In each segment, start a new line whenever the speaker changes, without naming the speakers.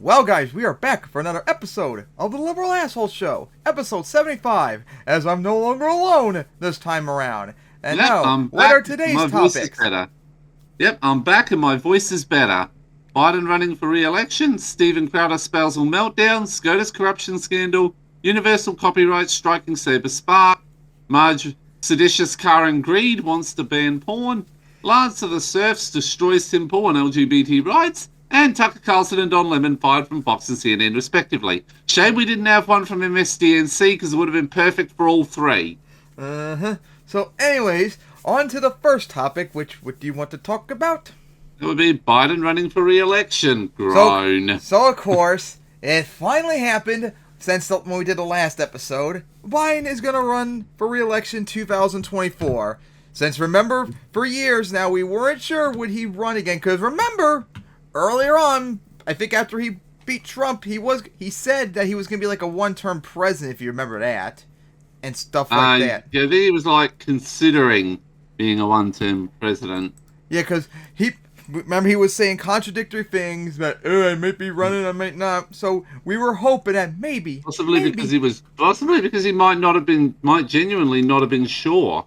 Well, guys, we are back for another episode of the Liberal Asshole Show, episode 75, as I'm no longer alone this time around. And
Yep,
now,
I'm
what are
back.
today's
My voice is
topics?
better. Yep, I'm back and my voice is better. Biden running for Reelection, Stephen Crowder Spousal Meltdown, SCOTUS Corruption Scandal, Universal Copyright striking Saber Spark, Marge seditious car and greed wants to ban porn, Lance of the Serfs destroys simple and LGBT rights, and Tucker Carlson and Don Lemon fired from Fox and CNN respectively. Shame we didn't have one from MSDNC because it would have been perfect for all three.
So anyways, on to the first topic, what do you want to talk about?
It would be Biden running for Reelection. Groan.
So of course, it finally happened since when we did the last episode. Biden is going to run for Reelection 2024. Since remember, for years now, we weren't sure would he run again. Because remember, earlier on, I think after he beat Trump, he said that he was going to be like a one-term president, if you remember that. And stuff like that.
Yeah, he was like considering being a one-term president.
Yeah, because he was saying contradictory things that I might be running, I might not. So we were hoping that maybe
because he might genuinely not have been sure.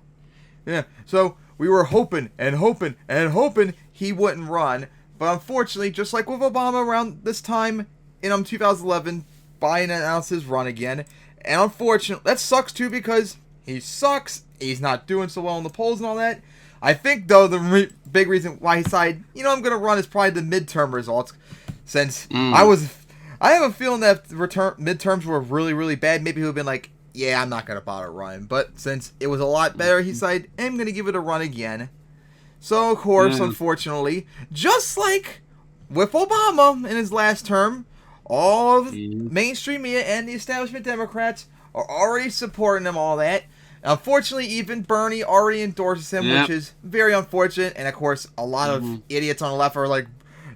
Yeah, so we were hoping and hoping and hoping he wouldn't run. But unfortunately, just like with Obama around this time in 2011, Biden announced his run again. And unfortunately, that sucks too because he sucks. He's not doing so well in the polls and all that. I think, though, the big reason why he decided, I'm going to run is probably the midterm results. Since I have a feeling that the midterms were really, really bad. Maybe he would have been like, yeah, I'm not going to bother running. But since it was a lot better, he decided, I'm going to give it a run again. So, of course, unfortunately, just like with Obama in his last term, all of mainstream media and the establishment Democrats are already supporting him, all that. Unfortunately, even Bernie already endorses him, which is very unfortunate. And, of course, a lot of idiots on the left are like,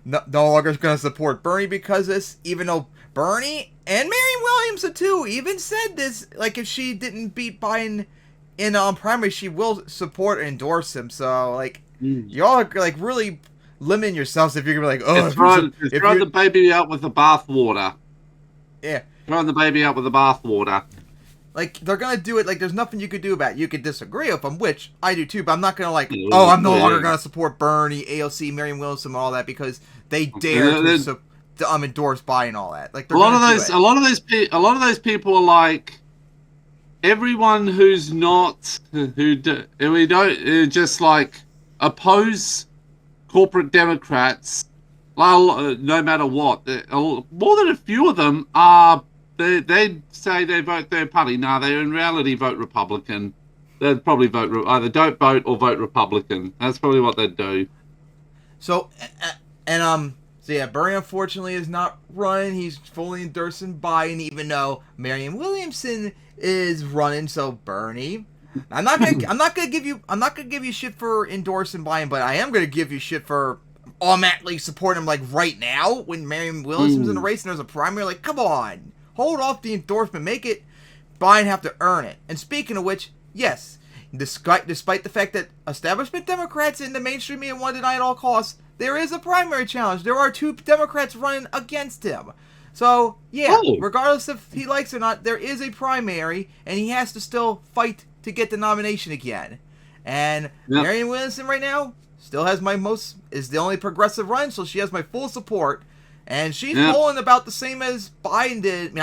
no longer going to support Bernie because of this, even though Bernie and Marianne Williamson, too, even said this, like, if she didn't beat Biden in primary, she will support and endorse him. So, like, y'all are, like, really limiting yourselves if you're going to be like,
throw the baby out with the bathwater.
Yeah.
Throwing the baby out with the bathwater.
Like, they're going to do it, like, there's nothing you could do about it. You could disagree with them, which I do too, but I'm not going to, like, I'm no longer going to support Bernie, AOC, Marianne Williamson, and all that, because they dare to endorse Biden and all that. Like, a lot
of those people are like, everyone who's not, who just, like, oppose corporate Democrats, well, no matter what. More than a few of them are... They say they vote third party. No, they in reality vote Republican. They'd probably vote either don't vote or vote Republican. That's probably what they'd do.
So Bernie unfortunately is not running. He's fully endorsing Biden, even though Marianne Williamson is running. So Bernie, I'm not gonna give you shit for endorsing Biden, but I am gonna give you shit for automatically supporting him like right now when Marianne Williamson's in the race and there's a primary. Like, come on. Hold off the endorsement. Make it Biden have to earn it. And speaking of which, yes, despite the fact that establishment Democrats in the mainstream media want to deny at all costs, there is a primary challenge. There are 2 Democrats running against him. So, yeah, regardless if he likes it or not, there is a primary, and he has to still fight to get the nomination again. And Marianne Williamson right now still has is the only progressive run, so she has my full support. And she's polling about the same as Biden did.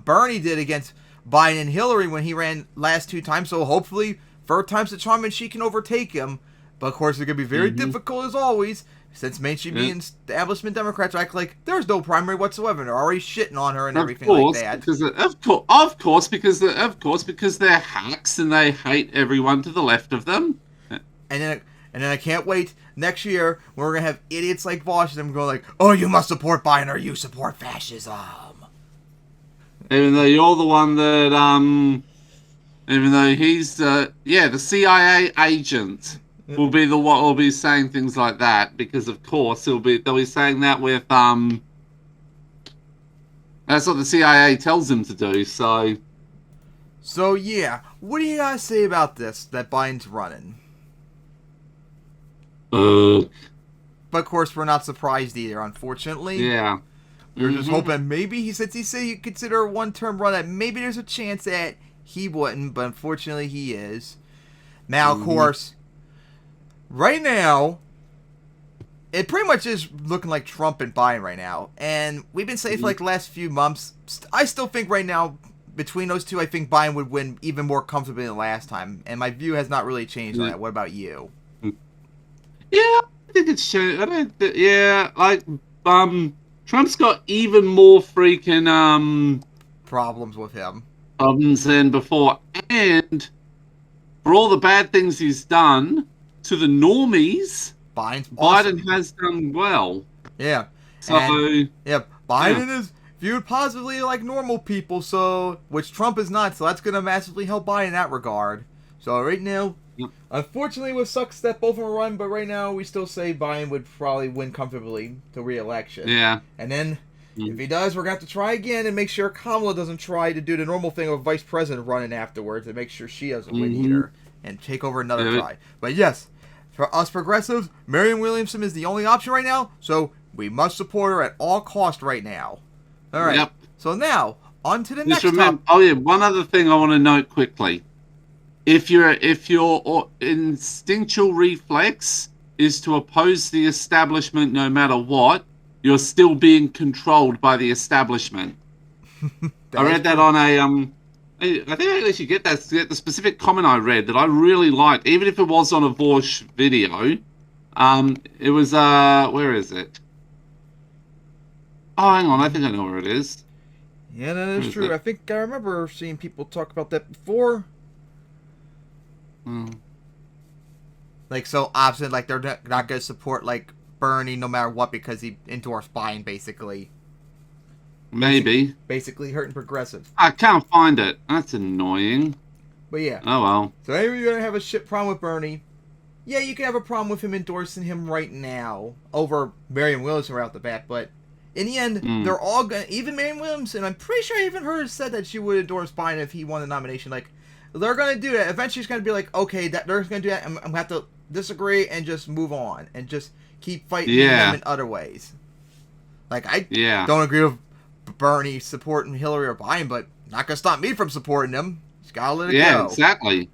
Bernie did against Biden and Hillary when he ran last 2 times. So hopefully, third time's the charm and she can overtake him. But of course, it's going to be very difficult as always, since mainstream media and establishment Democrats act like there's no primary whatsoever. They're already shitting on her and everything like that.
Of course, because they're hacks and they hate everyone to the left of them.
And then I can't wait next year when we're going to have idiots like Washington going like, oh, you must support Biden or you support fascism.
Even though you're the one that, even though he's, the CIA agent will be the one will be saying things like that because, of course, they'll be saying that with, that's what the CIA tells him to do, so.
So, yeah, what do you guys say about this, that Biden's running? But of course, we're not surprised either, unfortunately.
Yeah.
We were just hoping maybe since he said he'd consider a one-term run, that maybe there's a chance that he wouldn't, but unfortunately he is. Now, of course, right now, it pretty much is looking like Trump and Biden right now. And we've been saying for like the last few months, I still think right now, between those two, I think Biden would win even more comfortably than last time. And my view has not really changed on that. What about you?
Yeah, I think it's changed. Trump's got even more freaking
Problems with him.
Problems than before. And for all the bad things he's done to the normies, Biden has done well.
Yeah.
So
Biden is viewed positively like normal people, which Trump is not, so that's gonna massively help Biden in that regard. So right now, unfortunately, it sucks that both of them run, but right now we still say Biden would probably win comfortably to re-election.
Yeah.
And then if he does, we're gonna have to try again and make sure Kamala doesn't try to do the normal thing of vice president running afterwards and make sure she doesn't win either and take over another try. But yes. For us progressives, Marianne Williamson is the only option right now, so we must support her at all costs right now. All right. Yep. So now, on to the next topic.
Oh yeah, one other thing I want to note quickly. If your instinctual reflex is to oppose the establishment no matter what, you're still being controlled by the establishment. I read that on a I think I actually get the specific comment I read that I really liked, even if it was on a Vorsh video. It was where is it? Oh, hang on, I think I know where it is.
Yeah, that is true. I think I remember seeing people talk about that before. Like, so opposite, like they're not going to support like Bernie no matter what because he endorsed Biden, basically.
Maybe.
Basically hurting progressives.
I can't find it. That's annoying.
But yeah.
Oh well.
So maybe you're gonna have a shit problem with Bernie. Yeah, you can have a problem with him endorsing him right now over Marianne Williamson right out the bat, but in the end, they're all gonna, even Marianne Williamson, I'm pretty sure I even heard her said that she would endorse Biden if he won the nomination. Like, they're gonna do that. Eventually, it's gonna be like, okay, they're gonna do that. I'm gonna have to disagree and just move on and just keep fighting them in other ways. Like, I don't agree with Bernie supporting Hillary or Biden, but not gonna stop me from supporting them. Just gotta let it go.
Yeah, exactly.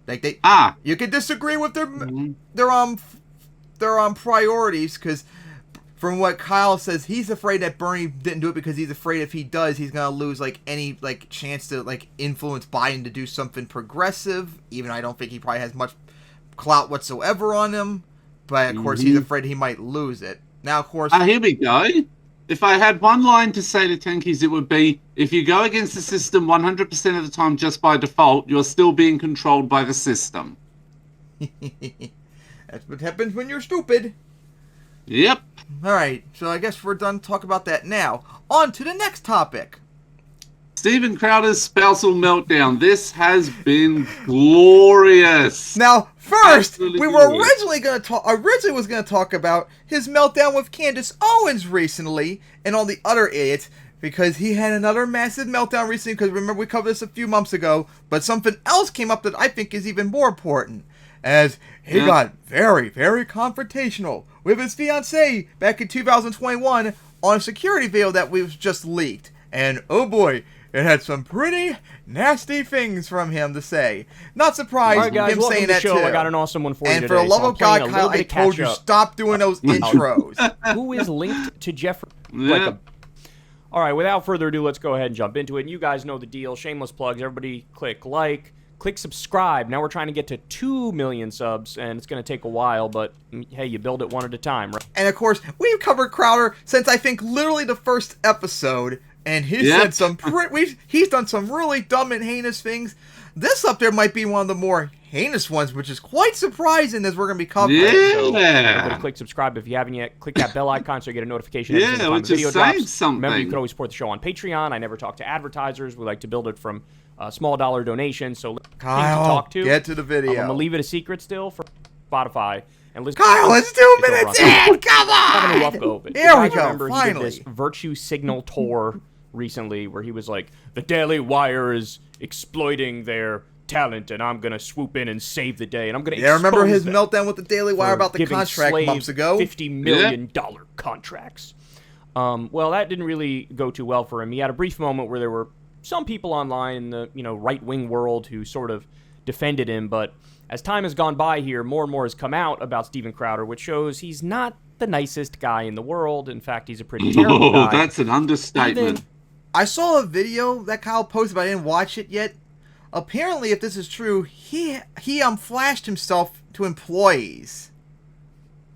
Like you can disagree with their priorities, because from what Kyle says, he's afraid that Bernie didn't do it because he's afraid if he does, he's gonna lose like any like chance to like influence Biden to do something progressive. Even I don't think he probably has much clout whatsoever on him, but of course he's afraid he might lose it. Now, of course,
here we go. If I had one line to say to tankies, it would be, if you go against the system 100% of the time just by default, you're still being controlled by the system.
That's what happens when you're stupid.
Yep.
Alright, so I guess we're done talking about that now. On to the next topic.
Steven Crowder's Spousal Meltdown. This has been glorious.
Now, first, we were originally was going to talk about his meltdown with Candace Owens recently and all the other idiots, because he had another massive meltdown recently, because remember we covered this a few months ago, but something else came up that I think is even more important, as he got very, very confrontational with his fiancée back in 2021 on a security video that was just leaked. And oh boy, it had some pretty nasty things from him to say. Not surprised
right, guys,
him saying that
show.
too.
I got an awesome one for you
and
today.
for the love of God, Kyle, I told you stop doing those intros.
Who is linked to Jeffrey?
Yeah.
All right, without further ado, let's go ahead and jump into it. And you guys know the deal. Shameless plugs. Everybody click like. Click subscribe. Now we're trying to get to 2 million subs, and it's going to take a while, but hey, you build it one at a time, right?
And of course, we've covered Crowder since I think literally the first episode, and he's said some he's done some really dumb and heinous things. This up there might be one of the more heinous ones, which is quite surprising as we're going to be covering.
Yeah.
So everybody click subscribe if you haven't yet. Click that bell icon so you get a notification every single time the video drops.
Something.
Remember, you can always support the show on Patreon. I never talk to advertisers. We like to build it from small dollar donations. So
Kyle,
to talk to.
Get to the video.
I'm going to leave it a secret still for Spotify. And listen,
Kyle, it's 2 minutes in! Come on!
Having a rough go of it.
Here we go,
Remember,
finally.
he did this Virtue Signal tour recently where he was like, the Daily Wire is exploiting their talent, and I'm going to swoop in and save the day, and I'm going to
remember his meltdown with the Daily Wire about the contract months ago?
$50 million contracts. Well, that didn't really go too well for him. He had a brief moment where there were some people online in the right-wing world who sort of defended him, but as time has gone by here, more and more has come out about Steven Crowder, which shows he's not the nicest guy in the world. In fact, he's a pretty terrible guy.
That's an understatement.
I saw a video that Kyle posted, but I didn't watch it yet. Apparently, if this is true, he flashed himself to employees.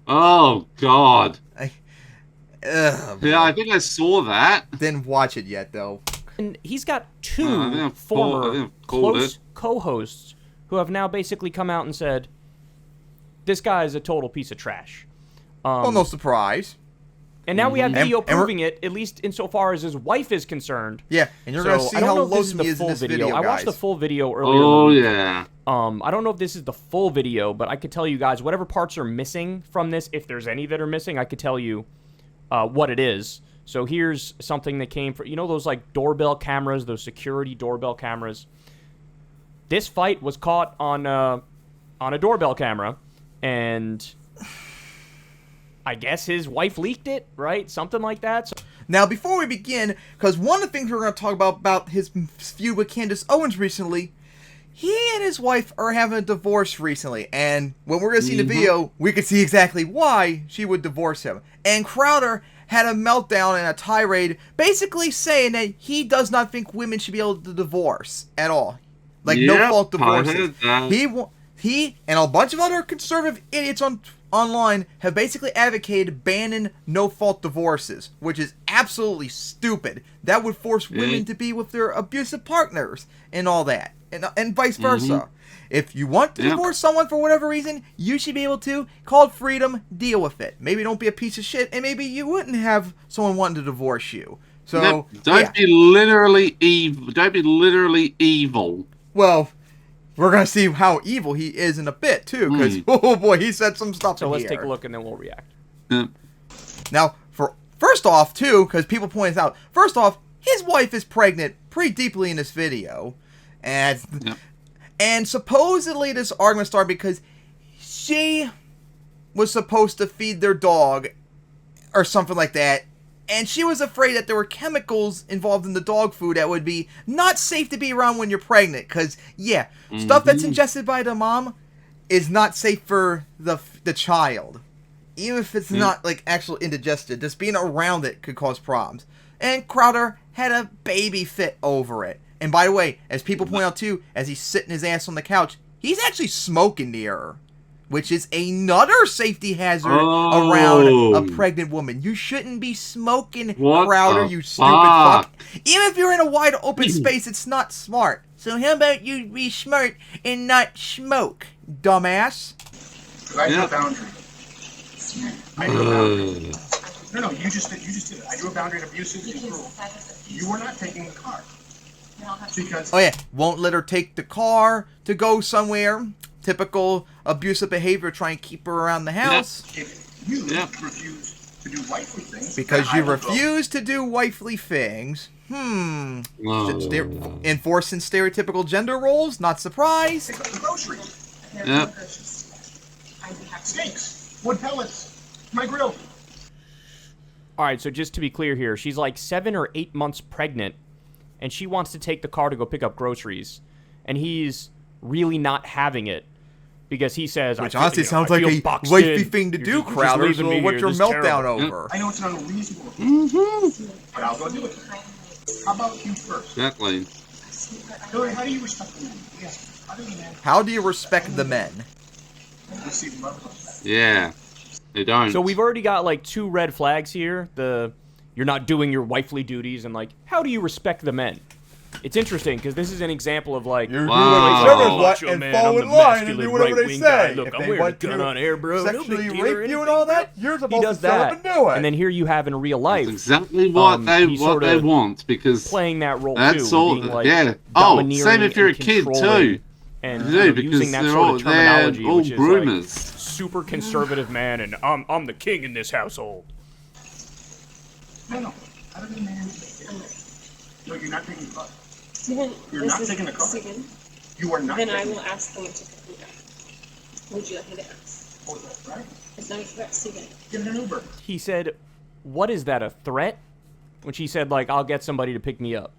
Oh, God.
Yeah,
I think I saw that.
Didn't watch it yet, though.
And he's got two former close co-hosts who have now basically come out and said, this guy is a total piece of trash.
Well, no surprise.
And now we have video proving it, at least insofar as his wife is concerned.
Yeah, and you're going to see how loathsome he is in this video, guys.
I watched the full video earlier.
Oh, yeah.
I don't know if this is the full video, but I could tell you guys whatever parts are missing from this, if there's any that are missing, I could tell you what it is. So here's something that came from, those like doorbell cameras, those security doorbell cameras. This fight was caught on a doorbell camera, and I guess his wife leaked it, right? Something like that.
Now, before we begin, because one of the things we're going to talk about his feud with Candace Owens recently, he and his wife are having a divorce recently, and when we're going to see the video, we can see exactly why she would divorce him. And Crowder had a meltdown and a tirade, basically saying that he does not think women should be able to divorce at all. Like, no-fault divorces. He and a bunch of other conservative idiots online have basically advocated banning no-fault divorces, which is absolutely stupid. That would force women to be with their abusive partners and all that, and vice versa. If you want to divorce someone for whatever reason, you should be able to. Called freedom, deal with it. Maybe don't be a piece of shit, and maybe you wouldn't have someone wanting to divorce you. So
don't be literally evil. Don't be literally evil.
Well, we're going to see how evil he is in a bit, too, because, oh boy, he said some stuff
So
in
let's
here.
take a look, and then we'll react.
Now, first off, too, because people point this out, first off, his wife is pregnant pretty deeply in this video, and supposedly this argument started because she was supposed to feed their dog, or something like that, and she was afraid that there were chemicals involved in the dog food that would be not safe to be around when you're pregnant. Because, stuff that's ingested by the mom is not safe for the child. Even if it's not, like, actually indigested. Just being around it could cause problems. And Crowder had a baby fit over it. And by the way, as people point out, too, as he's sitting his ass on the couch, he's actually smoking near her. Which is another safety hazard around a pregnant woman. You shouldn't be smoking, Crowder, you stupid fuck. Even if you're in a wide open space, it's not smart. So how about you be smart and not smoke, dumbass?
I drew a boundary. I drew a boundary. No, you just did it. I drew a boundary and abusive and cruel. You were not taking the car. Because
won't let her take the car to go somewhere. Typical abusive behavior, try and keep her around the house.
If you refuse to do wifely things...
Because you refuse to do wifely things. Enforcing stereotypical gender roles? Not surprised.
Pick up the groceries. Steaks. Wood pellets. My grill.
Alright, so just to be clear here, she's like 7 or 8 months pregnant, and she wants to take the car to go pick up groceries. And he's really not having it. Because he says,
which honestly sounds like a wifey thing to do, Crowder, so what's your meltdown over?
I know it's an unreasonable but I'll go do it. How about you first?
Exactly.
Hillary, how do you respect the men? Yes.
How do you respect the men?
Yeah, they don't.
So we've already got like 2 red flags here. You're not doing your wifely duties, and like, how do you respect the men? It's interesting because this is an example of like,
and fall in line and do whatever they say.
Look, I'm wearing a gun on air, bro.
Sexually rape you and all that. You're supposed to stand up and do it.
And then here you have in real life,
that's exactly what they want, because
playing that role
that's
too,
all.
being like
Same if you're a kid too.
And
because
using that sort of terminology,
all
which is
groomers.
like super conservative man, and I'm the king in this household.
No. I don't mean no, you're not taking the car.
Steven,
You're not taking the car.
Steven,
You are not.
then I will ask them to pick me up. Would you like me to ask?
Oh, that's right.
It's not a threat, Steven.
Get an Uber.
He said, what is that, a threat? When she said, like, I'll get somebody to pick me up.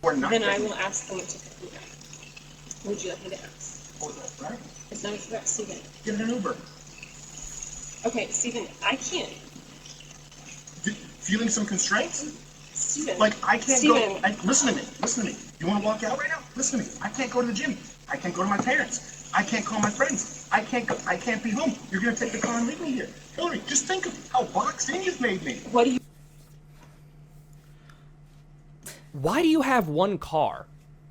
Or not.
Then I will ask someone to pick me up. Would you like me to ask?
Oh, that's right.
It's not a threat, Steven.
Get an Uber.
Okay, Steven, I can't.
Feeling some constraints?
Steven.
Like, I can't
Steven.
go. Listen to me. Listen to me. You want to walk out right now? Listen to me. I can't go to the gym. I can't go to my parents. I can't call my friends. I can't go. I can't be home. You're going to take the car and leave me here. Hillary, just think of how boxed in you've made me.
What do you...
Why do you have one car?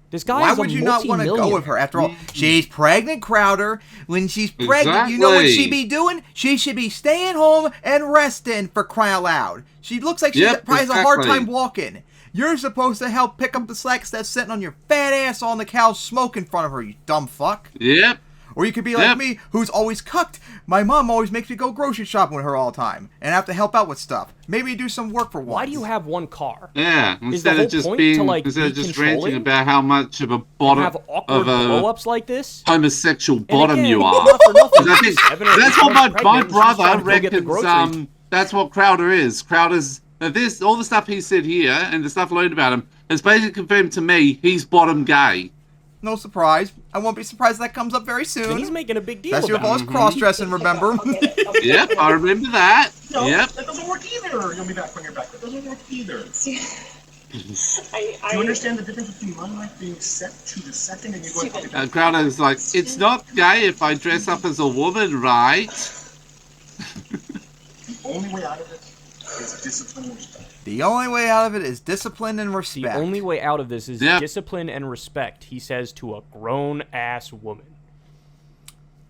This guy
Why
is a
would you not want to go with
multi-millionaire.
her? After all, she's pregnant, Crowder. When she's pregnant, you know what she be doing? She should be staying home and resting, for crying out loud. She looks like she probably has a hard time walking. You're supposed to help pick up the slack that's sitting on your fat ass on the couch smoking in front of her, you dumb fuck.
Yep.
Or you could be like me, who's always cucked. My mom always makes me go grocery shopping with her all the time, and I have to help out with stuff. Maybe do some work for once.
Why do you have one car?
Yeah,
Is the
instead
whole
of just
point
being,
to, like,
instead
be
of just
controlling?
ranting about how much of a
You
bottom
have awkward
of a
blow-ups like this?
homosexual bottom
again,
you are.
not for nothing.
'Cause I think
Seven or
that's
eight
what
months
my
pregnant, and she's
brother
trying to go get the
reckons.
groceries.
That's what Crowder is. Crowder's this all the stuff he said here and the stuff I learned about him has basically confirmed to me he's bottom gay.
No surprise. I won't be surprised that comes up very
And
soon.
he's making a big deal
That's your
about
boss
it.
cross-dressing, remember?
Yep, I remember that.
No,
Yep.
that doesn't work either. You'll be back when you're back. That doesn't work either.
See,
Do you understand the difference between my life being set to the second and you going to
And Crowder's like, it's not gay if I dress up as a woman, right?
The only way out of it is discipline and respect.
The only way out of it is discipline and
The
respect.
only way out of this is
Yep.
discipline and respect, he says to a grown-ass woman.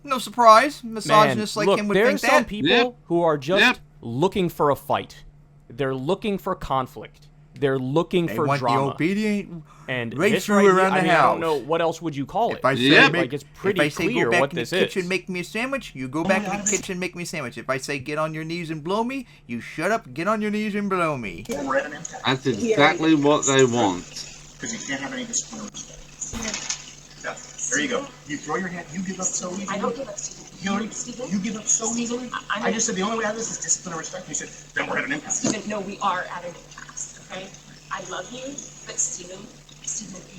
No surprise.
Man,
Misogynists like
look,
him would
there are
think
some
that.
people
Yep.
who are just
Yep.
looking for a fight. They're looking for conflict. They're looking
They
for
want
drama.
the obedient
And
right
this
through
right here,
around
I
the
mean, I
house.
don't know what else would you call it.
If I say,
Yep.
Like, it's pretty
if I say
clear
go back
what
in the
this
kitchen,
is.
make me a sandwich, you go back in the kitchen, make me a sandwich. If I say get on your knees and blow me, you shut up, get on your knees and blow me.
We're at an impasse.
That's exactly what they want.
Because you can't have any discipline or respect. Yeah, there you go. You throw your hand, you give up so easily.
I don't give up, Steven.
Hillary,
Steven?
you give up so easily.
I
just said the only way out of this is discipline and respect. You said, then we're at an impasse.
Steven, no, we are at an impasse, okay? I love you, but Steven,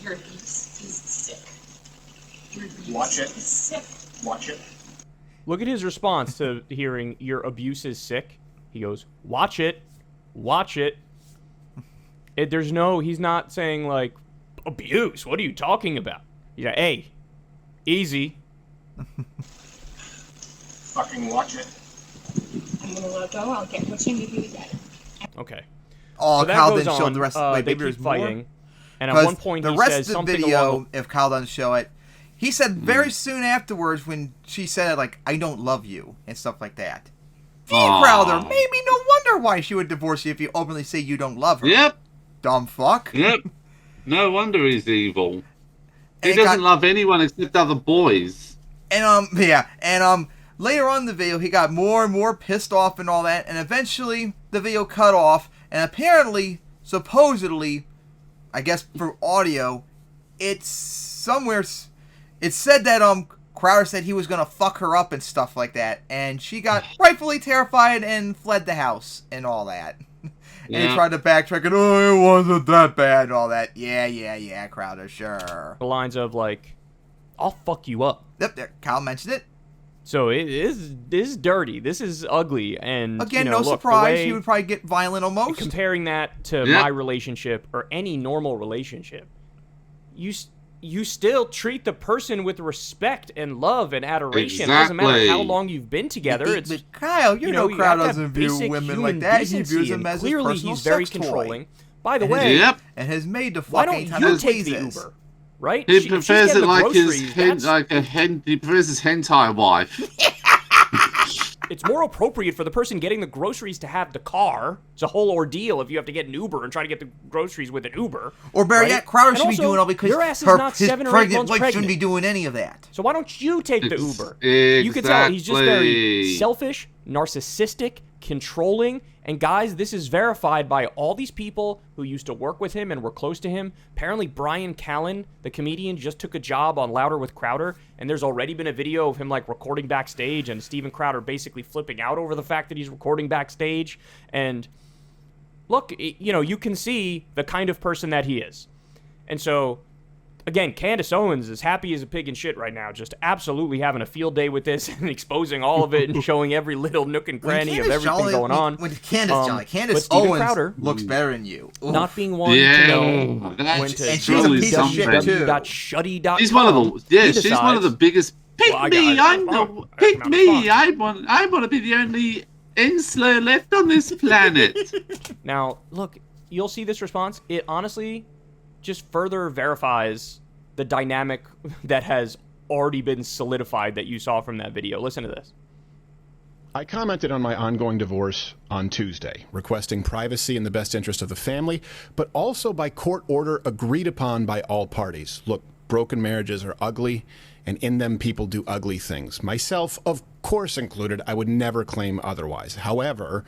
your abuse is sick. Your abuse
Watch it.
is sick.
Watch it.
Look at his response to hearing your abuse is sick. He goes, watch it. Watch it. He's not saying, like, abuse. What are you talking about? He's like, hey, easy.
Fucking watch it.
I'm gonna let go. I'll get what you need me to get.
Okay.
Oh,
So that
Kyle
goes
didn't show
on.
the rest.
They
Wait, maybe
keep
there's
fighting.
more.
And at
Because
one point
the
he
rest
says
of the
something
video,
along
if Kyle doesn't show it, he said very soon afterwards when she said like, "I don't love you" and stuff like that. Gee,
Aw.
Crowder, maybe no wonder why she would divorce you if you openly say you don't love her.
Yep.
Dumb fuck.
Yep. No wonder he's evil. He
And it
doesn't
got-
love anyone except other boys.
And later on in the video, he got more and more pissed off and all that, and eventually the video cut off, and apparently, supposedly, I guess for audio, it's somewhere, it said that, Crowder said he was gonna fuck her up and stuff like that, and she got rightfully terrified and fled the house and all that. And he
Yeah.
tried to backtrack and, oh, it wasn't that bad and all that. Yeah, Crowder, sure.
the lines of, like, I'll fuck you up.
Yep, there, Kyle mentioned it.
So it is dirty. This is ugly. And
Again,
you know,
no
look, the
surprise,
way-
he would probably get violent almost.
comparing that to
Yeah.
my relationship or any normal relationship, you still treat the person with respect and love and adoration. It doesn't matter
Exactly.
how long you've been together. It's
But Kyle, you know
you
Kyle
have to have
doesn't view
basic
women
human
like that. He
decency,
views them
and
as his
clearly
personal
he's very
sex toy.
controlling. By the
And
way,
Yep.
And has made to
why
fuck
don't
anytime
you
he
take the
pleases.
Uber? Right?
He
She's
prefers
getting
it
the
like
groceries. That's-
he prefers his hentai wife.
It's more appropriate for the person getting the groceries to have the car. It's a whole ordeal if you have to get an Uber and try to get the groceries with an Uber.
Or better
right?
yet, Crowder
And
should be
also,
doing all because
your ass is not
his
7 or 8
pregnant
months
wife
pregnant.
shouldn't be doing any of that.
So why don't you take the
Ex-
Uber? You can tell he's just very
exactly.
selfish, narcissistic, controlling. And guys, this is verified by all these people who used to work with him and were close to him. Apparently, Brian Callen, the comedian, just took a job on Louder with Crowder, and there's already been a video of him like recording backstage, and Steven Crowder basically flipping out over the fact that he's recording backstage. And look, you know, you can see the kind of person that he is. And so, again, Candace Owens is happy as a pig in shit right now, just absolutely having a field day with this and exposing all of it and showing every little nook and cranny of everything going on.
When Candace
Steven
Owens
Crowder
looks better than you. Oof.
Not being one to know
that's
when to
and she's a piece of shit, too.
www.shuddy.com.
She's one of the she's one of the biggest. Pick
Well,
me! Pick me! I want to be the only Ensler left on this planet.
Now, look, you'll see this response. It honestly just further verifies the dynamic that has already been solidified that you saw from that video. Listen to this.
I commented on my ongoing divorce on Tuesday, requesting privacy in the best interest of the family, but also by court order agreed upon by all parties. Look, broken marriages are ugly, and in them people do ugly things. Myself, of course included, I would never claim otherwise. However,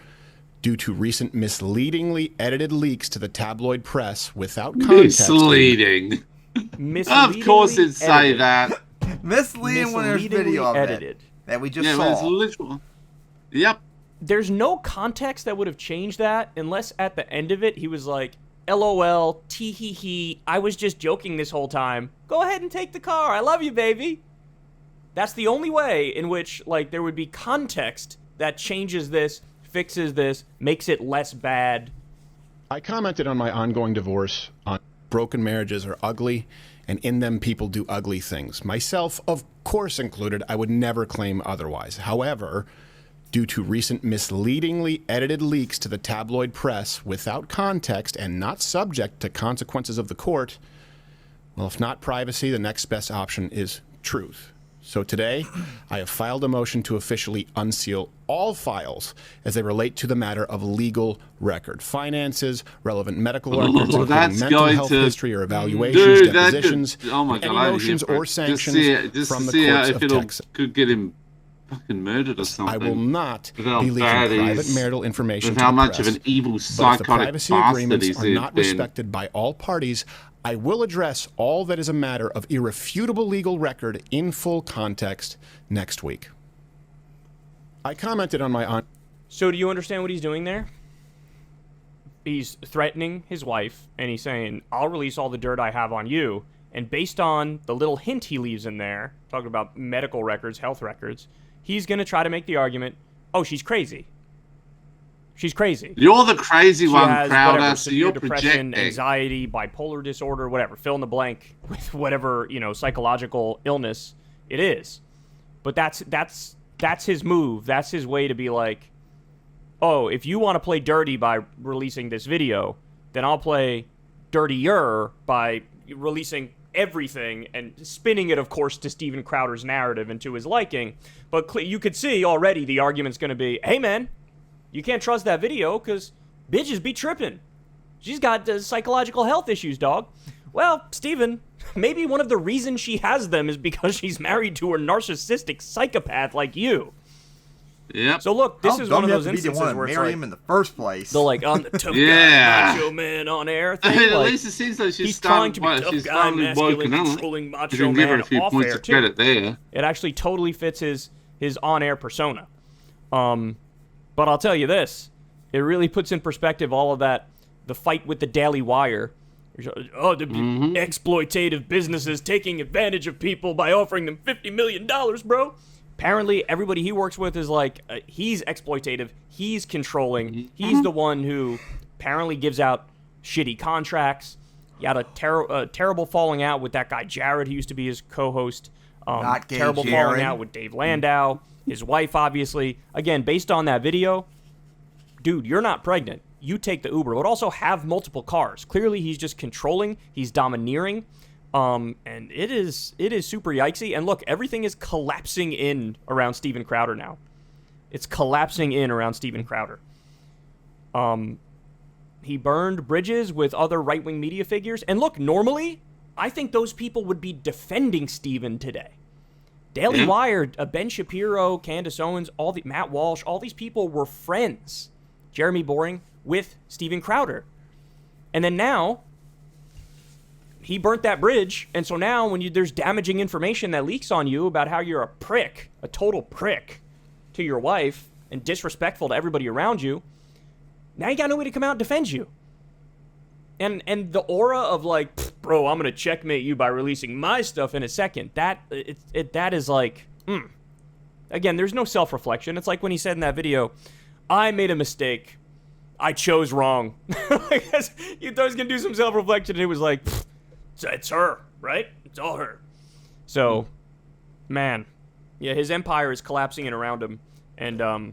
due to recent misleadingly edited leaks to the tabloid press without context...
Misleading. Of course it'd say that.
Misleading when there's video of
edited.
it that we just
Yeah,
saw.
it's literal. Yep.
There's no context that would have changed that unless at the end of it he was like, LOL, tee hee hee, I was just joking this whole time. Go ahead and take the car. I love you, baby. That's the only way in which, like, there would be context that changes this, fixes this, makes it less bad.
I commented on my ongoing divorce on broken marriages are ugly, and in them people do ugly things. Myself, of course included, I would never claim otherwise. However, due to recent misleadingly edited leaks to the tabloid press without context and not subject to consequences of the court, well, if not privacy, the next best option is truth. So today, I have filed a motion to officially unseal all files as they relate to the matter of legal record. Finances, relevant medical records, including mental health history or evaluations, depositions,
oh my God,
any motions or sanctions from the courts of Texas.
Could get him fucking murdered or something.
I will not
With how
be leaking
bad he
private
is,
marital information
with
to
how
the
much
press.
of an evil
But if the
psychotic
privacy
bastard
agreements
he's
are not
been.
respected by all parties, I will address all that is a matter of irrefutable legal record in full context next week. I commented on my
So do you understand what he's doing there? He's threatening his wife, and he's saying, I'll release all the dirt I have on you. And based on the little hint he leaves in there, talking about medical records, health records, he's going to try to make the argument, oh, she's crazy. She's crazy.
You're the crazy
She
one,
has
Crowder,
whatever,
so
severe
you're
depression,
projecting.
anxiety, bipolar disorder, whatever. Fill in the blank with whatever, you know, psychological illness it is. But that's his move. That's his way to be like, oh, if you want to play dirty by releasing this video, then I'll play dirtier by releasing everything and spinning it, of course, to Steven Crowder's narrative and to his liking. But you could see already the argument's going to be, hey, man, you can't trust that video because bitches be tripping. She's got psychological health issues, dog. Well, Steven, maybe one of the reasons she has them is because she's married to a narcissistic psychopath like you.
Yep.
So look, this
How
is
dumb
one of
you
those
have to be to
instances
want to
where it's
marry
like,
him in the first place.
they're like, I'm the tough
Yeah.
guy, macho man on air
I
thing.
mean, at
Like,
least it seems like she's
he's trying to be
starting.
tough
She's
guy,
finally
masculine,
woken up.
controlling
You
macho
can give her
man
a few
off
points
air
of
too.
credit there.
It actually totally fits his on-air persona. But I'll tell you this. It really puts in perspective all of that, the fight with the Daily Wire. Oh, the exploitative businesses taking advantage of people by offering them $50 million, bro. Apparently, everybody he works with is like, he's exploitative, he's controlling, he's the one who apparently gives out shitty contracts. He had a terrible falling out with that guy Jared, who used to be his co-host.
Not gay
terrible
Jared.
falling out with Dave Landau, his wife, obviously. Again, based on that video, dude, you're not pregnant. You take the Uber, but also have multiple cars. Clearly, he's just controlling. He's domineering. And it is super yikesy. And look, everything is collapsing in around Steven Crowder now. It's collapsing in around Steven Crowder. He burned bridges with other right-wing media figures. And look, normally, I think those people would be defending Steven today. Daily Wire, Ben Shapiro, Candace Owens, Matt Walsh, all these people were friends, Jeremy Boring, with Steven Crowder. And then now, he burnt that bridge, and so now when there's damaging information that leaks on you about how you're a prick, a total prick to your wife, and disrespectful to everybody around you, now you got no way to come out and defend you. And the aura of like, bro, I'm gonna checkmate you by releasing my stuff in a second. That is like, Again, there's no self-reflection. It's like when he said in that video, I made a mistake. I chose wrong. I guess you thought he was gonna do some self-reflection, and it was like, it's her, right? It's all her. So, man, yeah, his empire is collapsing in around him, and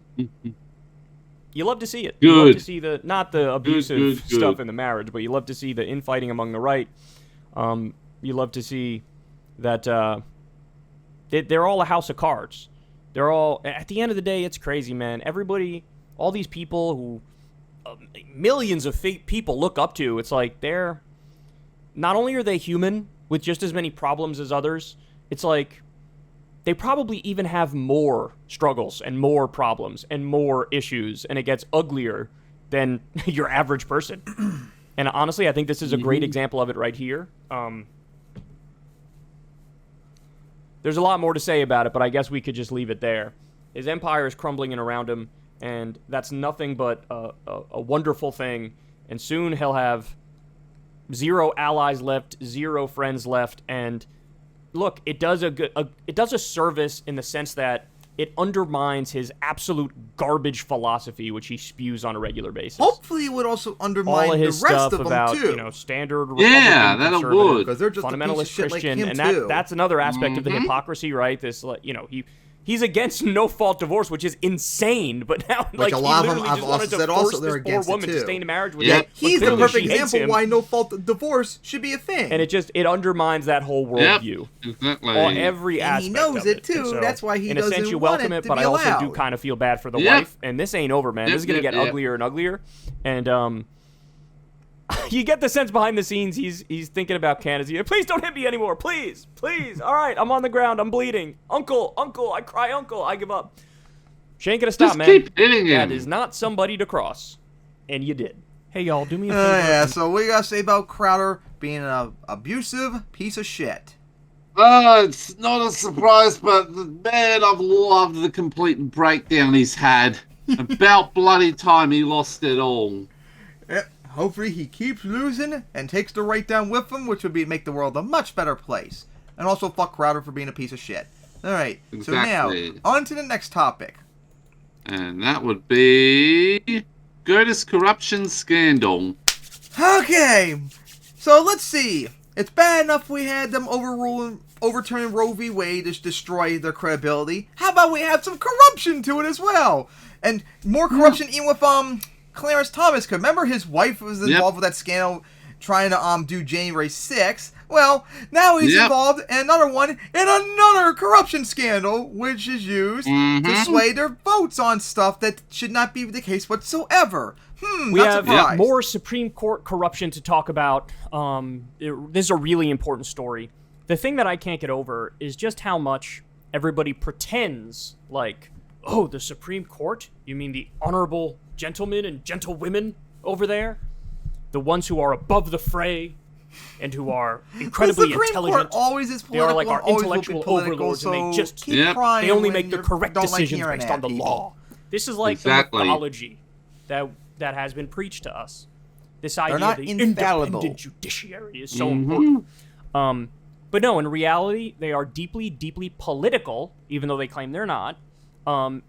you love to see it. You love to see not the abusive stuff in the marriage, but you love to see the infighting among the right. You love to see that they're all a house of cards. They're all, at the end of the day, it's crazy, man. Everybody, all these people who millions of people look up to, it's like not only are they human with just as many problems as others, it's like they probably even have more struggles and more problems and more issues, and it gets uglier than your average person. And honestly, I think this is a great example of it right here. There's a lot more to say about it, but I guess we could just leave it there. His empire is crumbling in around him, and that's nothing but a wonderful thing. And soon he'll have 0 allies left, 0 friends left, and look, it does a service in the sense that it undermines his absolute garbage philosophy, which he spews on a regular basis.
Hopefully, it would also undermine
all of his
the rest
stuff
of them
about,
too.
Standard Republican,
that it would,
because they're just
fundamentalist Christian,
like
and
too.
that's another aspect of the hypocrisy, right? This, he's against no-fault divorce, which is insane. But now,
a lot of them, I've also said, they're against
poor woman
it too.
to stay in a marriage with
Yeah,
him.
he's the perfect example
him.
why no-fault divorce should be a thing.
And it undermines that whole worldview.
Exactly.
On every aspect.
And he knows
of
it too.
So,
that's why he
in a
doesn't
sense, you
want
welcome
it
it,
to
but
be
I also
allowed.
do kind of feel bad for the wife. And this ain't over, man. This is gonna get uglier and uglier. And you get the sense behind the scenes he's thinking about Candace. Please don't hit me anymore. Please. All right, I'm on the ground. I'm bleeding. Uncle, I cry. Uncle, I give up. She ain't gonna stop,
Just
man.
keep hitting him.
That is not somebody to cross. And you did. Hey, y'all, do me a favor.
Yeah, so what do you gotta say about Crowder being an abusive piece of shit?
It's not a surprise, but man, I've loved the complete breakdown he's had. About bloody time he lost it all.
Yeah, hopefully he keeps losing and takes the right down with him, which would make the world a much better place. And also fuck Crowder for being a piece of shit. Alright,
Exactly.
So now, on to the next topic.
And that would be Gertis Corruption Scandal.
Okay, so let's see. It's bad enough we had them overturning Roe v. Wade to destroy their credibility. How about we add some corruption to it as well? And more corruption even with Clarence Thomas. Cause remember his wife was involved with that scandal trying to do January 6th. Well, now he's involved in another one in another corruption scandal, which is used to sway their votes on stuff that should not be the case whatsoever.
We
not
have
surprised.
more Supreme Court corruption to talk about. This is a really important story. The thing that I can't get over is just how much everybody pretends like, oh, the Supreme Court? You mean the honorable gentlemen and gentlewomen over there? The ones who are above the fray and who are incredibly
the Supreme
intelligent.
Court always is
They are like our
political,
intellectual
always will be political,
overlords, and they
so
just
keep crying
they only
when
make the
you
correct
don't like
decisions
hearing
based
at
on the
people.
law. This is like the mythology that has been preached to us. This idea
not
of the
infallible.
independent judiciary is so important. But no, in reality, they are deeply, deeply political, even though they claim they're not. And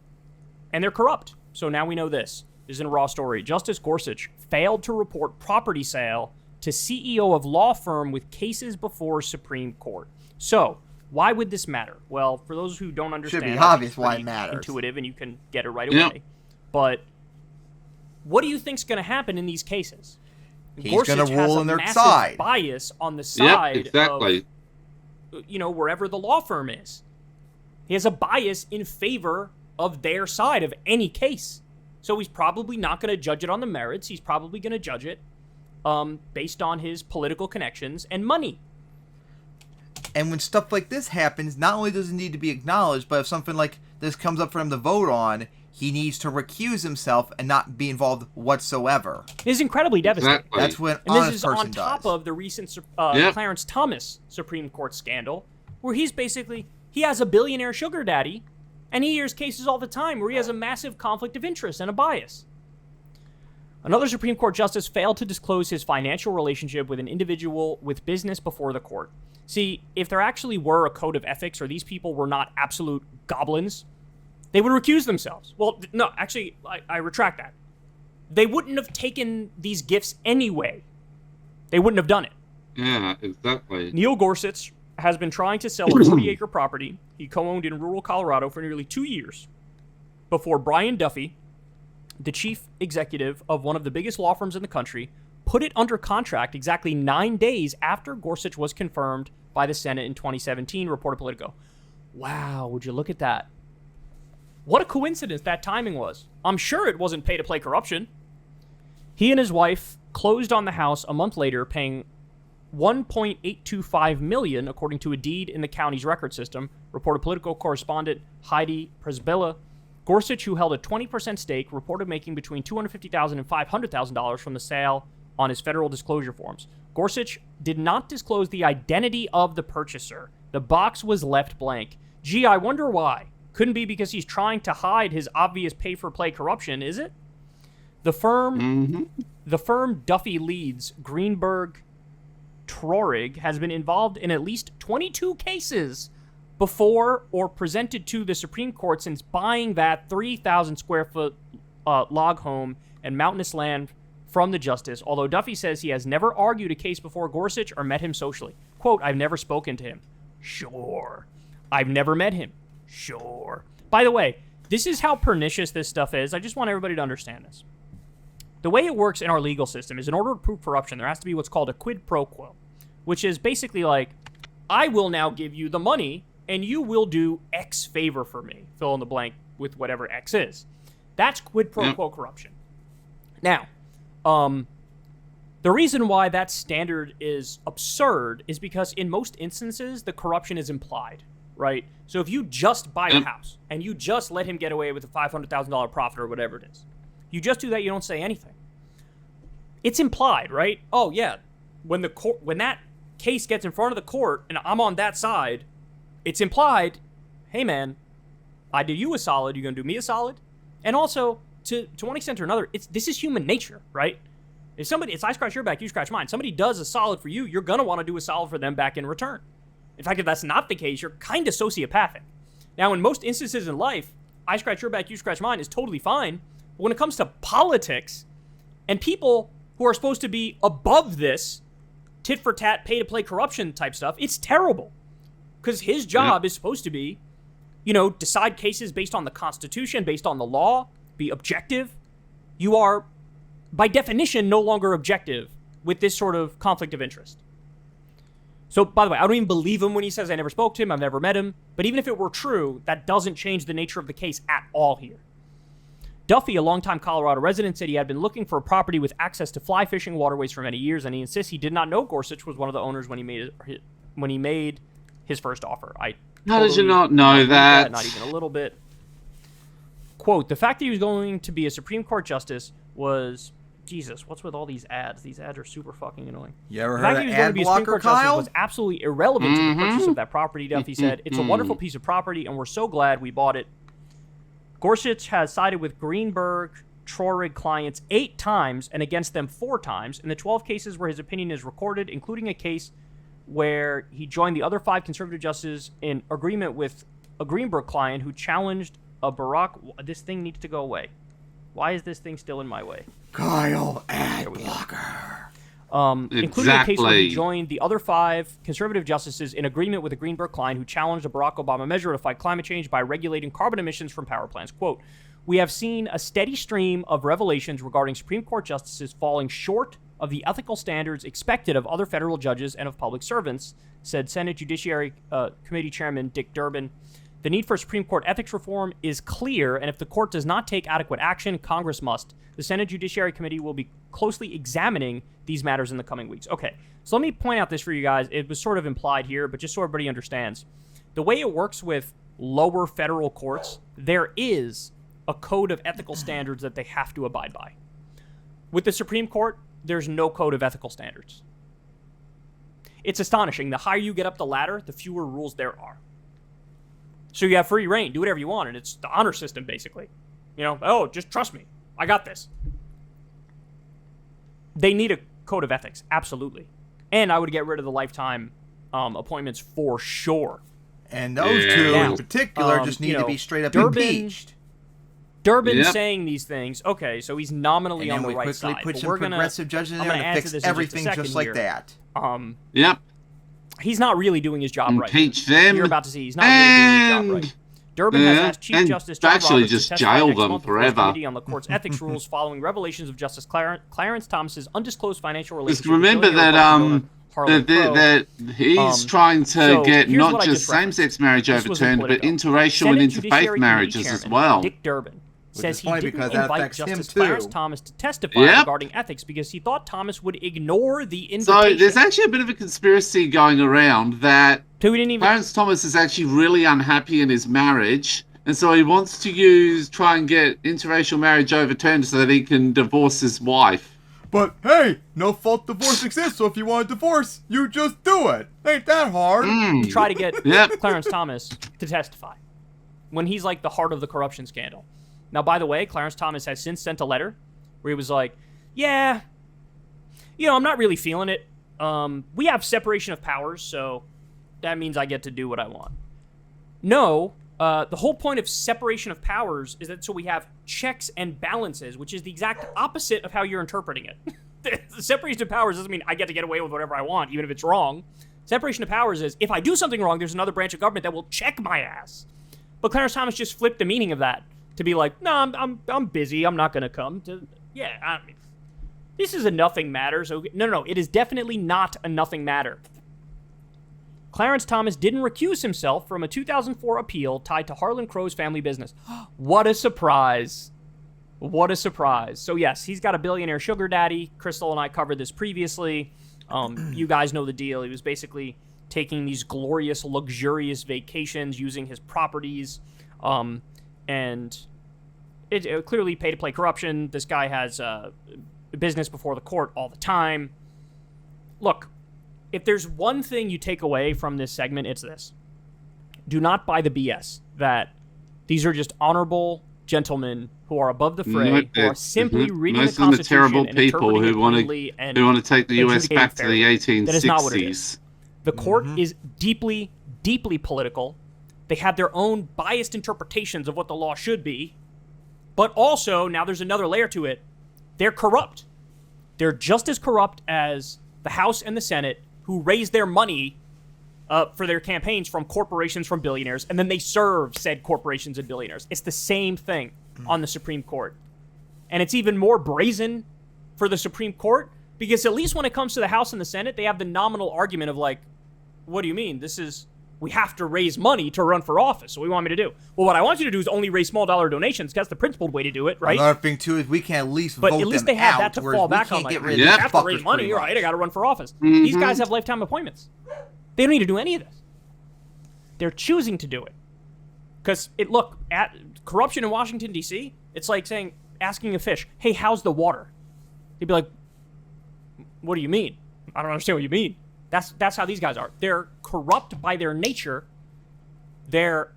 they're corrupt. So now we know this. This is a raw story. Justice Gorsuch failed to report property sale to CEO of law firm with cases before Supreme Court. So, why would this matter? Well, for those who don't understand,
Should be
I think
obvious
it's
why
pretty
it matters.
intuitive, and you can get it right away. But what do you think's going to happen in these cases?
He's
Gorsuch
going to
has
rule
a
on their
massive
side.
bias on the side
exactly.
of, wherever the law firm is. He has a bias in favor of their side of any case. So he's probably not going to judge it on the merits. He's probably going to judge it based on his political connections and money.
And when stuff like this happens, not only does it need to be acknowledged, but if something like this comes up for him to vote on, he needs to recuse himself and not be involved whatsoever.
It is incredibly devastating.
Exactly.
That's what an
And this
honest
is
person
on top
does.
of the recent
Yep.
Clarence Thomas Supreme Court scandal, where he has a billionaire sugar daddy, and he hears cases all the time where he has a massive conflict of interest and a bias. Another Supreme Court justice failed to disclose his financial relationship with an individual with business before the court. See, if there actually were a code of ethics or these people were not absolute goblins, they would recuse themselves. Well, no, actually, I retract that. They wouldn't have taken these gifts anyway. They wouldn't have done it.
Yeah, exactly.
Neil Gorsuch has been trying to sell a 40-acre property he co-owned in rural Colorado for nearly 2 years before Brian Duffy, the chief executive of one of the biggest law firms in the country, put it under contract exactly 9 days after Gorsuch was confirmed by the Senate in 2017, reported Politico. Wow, would you look at that? What a coincidence that timing was. I'm sure it wasn't pay-to-play corruption. He and his wife closed on the house a month later, paying $1.825 million, according to a deed in the county's record system, reported Politico correspondent Heidi Przybilla. Gorsuch, who held a 20% stake, reported making between $250,000 and $500,000 from the sale on his federal disclosure forms. Gorsuch did not disclose the identity of the purchaser. The box was left blank. Gee, I wonder why. Couldn't be because he's trying to hide his obvious pay-for-play corruption, is it? The firm Duffy leads, Greenberg Trorig, has been involved in at least 22 cases before or presented to the Supreme Court since buying that 3,000 square foot log home and mountainous land from the justice, although Duffy says he has never argued a case before Gorsuch or met him socially. Quote, I've never spoken to him. Sure. I've never met him. Sure. By the way, this is how pernicious this stuff is. I just want everybody to understand this. The way it works in our legal system is in order to prove corruption, there has to be what's called a quid pro quo, which is basically like, I will now give you the money and you will do X favor for me. Fill in the blank with whatever X is. That's quid pro quo corruption. Now, the reason why that standard is absurd is because in most instances, the corruption is implied, right? So if you just buy a house and you just let him get away with a $500,000 profit or whatever it is, you just do that, you don't say anything. It's implied, right? Oh, yeah. When that case gets in front of the court and I'm on that side, it's implied, hey, man, I did you a solid, you going to do me a solid? And also, to one extent or another, this is human nature, right? If it's I scratch your back, you scratch mine. Somebody does a solid for you, you're going to want to do a solid for them back in return. In fact, if that's not the case, you're kind of sociopathic. Now, in most instances in life, I scratch your back, you scratch mine is totally fine. But when it comes to politics and people who are supposed to be above this tit-for-tat, pay-to-play corruption type stuff, it's terrible. Because his job is supposed to be, decide cases based on the Constitution, based on the law, be objective. You are, by definition, no longer objective with this sort of conflict of interest. So, by the way, I don't even believe him when he says I never spoke to him, I've never met him. But even if it were true, that doesn't change the nature of the case at all here. Duffy, a longtime Colorado resident, said he had been looking for a property with access to fly fishing waterways for many years, and he insists he did not know Gorsuch was one of the owners when he made his first offer.
How did you not know that?
Not even a little bit. Quote, the fact that he was going to be a Supreme Court justice was... Jesus, what's with all these ads? These ads are super fucking annoying.
You ever
The fact
heard
that he
of
was going to
ad
be a Supreme
blocker,
Court justice
Kyle?
was absolutely irrelevant to the purchase of that property, Duffy said. It's a wonderful piece of property, and we're so glad we bought it. Gorsuch has sided with Greenberg Trorig clients 8 times and against them 4 times in the 12 cases where his opinion is recorded, including a case where he joined the other 5 conservative justices in agreement with a Greenberg client who challenged a Barack... This thing needs to go away. Why is this thing still in my way?
Kyle, ad blocker.
Including a case where he joined the other 5 conservative justices in agreement with a Greenberg client who challenged a Barack Obama measure to fight climate change by regulating carbon emissions from power plants. Quote, we have seen a steady stream of revelations regarding Supreme Court justices falling short of the ethical standards expected of other federal judges and of public servants, said Senate Judiciary Committee Chairman Dick Durbin. The need for Supreme Court ethics reform is clear, and if the court does not take adequate action, Congress must. The Senate Judiciary Committee will be closely examining these matters in the coming weeks. Okay, so let me point out this for you guys. It was sort of implied here, but just so everybody understands. The way it works with lower federal courts, there is a code of ethical standards that they have to abide by. With the Supreme Court, there's no code of ethical standards. It's astonishing. The higher you get up the ladder, the fewer rules there are. So you have free reign, do whatever you want, and it's the honor system, basically. You know, oh, just trust me. I got this. They need a code of ethics, absolutely. And I would get rid of the lifetime appointments for sure.
And those two in particular just need to be straight up impeached.
Durbin saying these things, okay, so he's nominally on the right side.
And then we quickly put some progressive judges in there to fix everything just like that.
Yep.
He's not really doing his job right.
Impeach them.
You're about to see he's not really doing his job right. Durbin has asked Chief Justice John
actually
Roberts
just
to testify
jail
next
them
month before
forever.
the Committee on the court's ethics rules following revelations of Justice Clarence Thomas's undisclosed financial relationship.
Just remember that he's trying to get not just same-sex marriage overturned, but interracial and interfaith marriages as well.
Dick Durbin says he didn't
because that
invite
affects him
Justice
too.
Clarence Thomas to testify regarding ethics because he thought Thomas would ignore the invitation.
So there's actually a bit of a conspiracy going around that Clarence Thomas is actually really unhappy in his marriage, and so he wants to try and get interracial marriage overturned so that he can divorce his wife.
But hey, no fault divorce exists, so if you want a divorce, you just do it. Ain't that hard?
Try to get Clarence Thomas to testify when he's like the heart of the corruption scandal. Now, by the way, Clarence Thomas has since sent a letter where he was like, yeah, I'm not really feeling it. We have separation of powers, so that means I get to do what I want. No, the whole point of separation of powers is that so we have checks and balances, which is the exact opposite of how you're interpreting it. The separation of powers doesn't mean I get to get away with whatever I want, even if it's wrong. Separation of powers is if I do something wrong, there's another branch of government that will check my ass. But Clarence Thomas just flipped the meaning of that to be like, no, I'm busy. I'm not going to come. This is a nothing matter. So no, it is definitely not a nothing matter. Clarence Thomas didn't recuse himself from a 2004 appeal tied to Harlan Crow's family business. What a surprise. What a surprise. So yes, he's got a billionaire sugar daddy. Crystal and I covered this previously. You guys know the deal. He was basically taking these glorious, luxurious vacations using his properties. And it clearly pay-to-play corruption. This guy has business before the court all the time. Look, if there's one thing you take away from this segment, it's this. Do not buy the BS that these are just honorable gentlemen who are above the fray, who are simply reading the Constitution
most of them are terrible
and
people who want to take the U.S. back to the 1860s.
That is not what it is. The court is deeply, deeply political. They have their own biased interpretations of what the law should be. But also, now there's another layer to it. They're corrupt. They're just as corrupt as the House and the Senate, who raise their money for their campaigns from corporations, from billionaires, and then they serve said corporations and billionaires. It's the same thing on the Supreme Court. And it's even more brazen for the Supreme Court, because at least when it comes to the House and the Senate, they have the nominal argument of like, what do you mean? We have to raise money to run for office. So what do you want me to do? Well, what I want you to do is only raise small dollar donations. That's the principled way to do it, right?
Another thing, too, is we can at least
but
vote
at least
them
they have
out,
that to fall back on. Like, you have to raise money, right? I got to run for office. These guys have lifetime appointments. They don't need to do any of this. They're choosing to do it. Because, at corruption in Washington, D.C., it's like asking a fish, hey, how's the water? They'd be like, what do you mean? I don't understand what you mean. That's how these guys are. They're corrupt by their nature. They're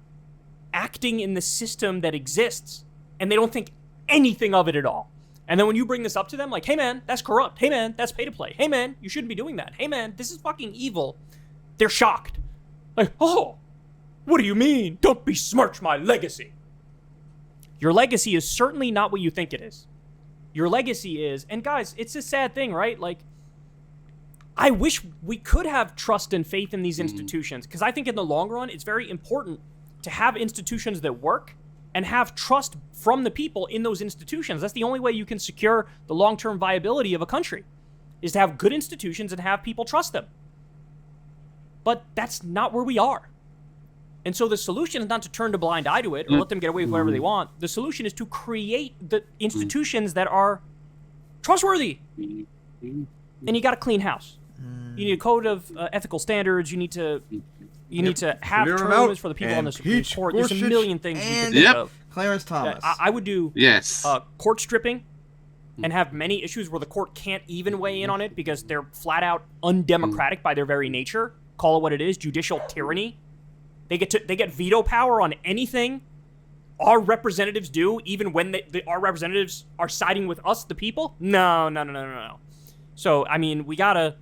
acting in the system that exists, and they don't think anything of it at all. And then when you bring this up to them, like, hey man, that's corrupt. Hey man, that's pay to play. Hey man, you shouldn't be doing that. Hey man, this is fucking evil. They're shocked. Like, oh, what do you mean? Don't besmirch my legacy. Your legacy is certainly not what you think it is. Your legacy is, and guys, it's a sad thing, right? Like, I wish we could have trust and faith in these institutions, because I think in the long run, it's very important to have institutions that work and have trust from the people in those institutions. That's the only way you can secure the long-term viability of a country, is to have good institutions and have people trust them. But that's not where we are. And so the solution is not to turn a blind eye to it or let them get away with whatever they want. The solution is to create the institutions that are trustworthy. And you got to clean house. You need a code of ethical standards. You need to have
Clear 'em
terms
out
for the people
and
on the Supreme
impeach
Court. There's a
Gorsuch
million things we
and
could think of.
Clarence Thomas.
I would do
Yes.
court stripping and have many issues where the court can't even weigh in on it because they're flat out undemocratic by their very nature. Call it what it is, judicial tyranny. They get veto power on anything our representatives do, even when our representatives are siding with us, the people. No. So I mean, we gotta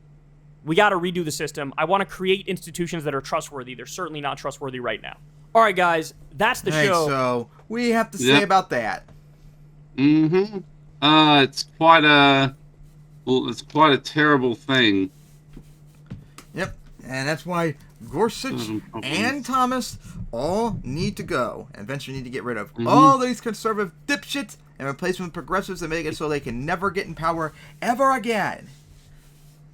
redo the system. I want to create institutions that are trustworthy. They're certainly not trustworthy right now. All right, guys, that's the show.
So we have to say about that.
Mm-hmm. It's quite a terrible thing.
Yep, and that's why Gorsuch and Thomas all need to go, and eventually need to get rid of all these conservative dipshits and replace them with progressives and make it so they can never get in power ever again.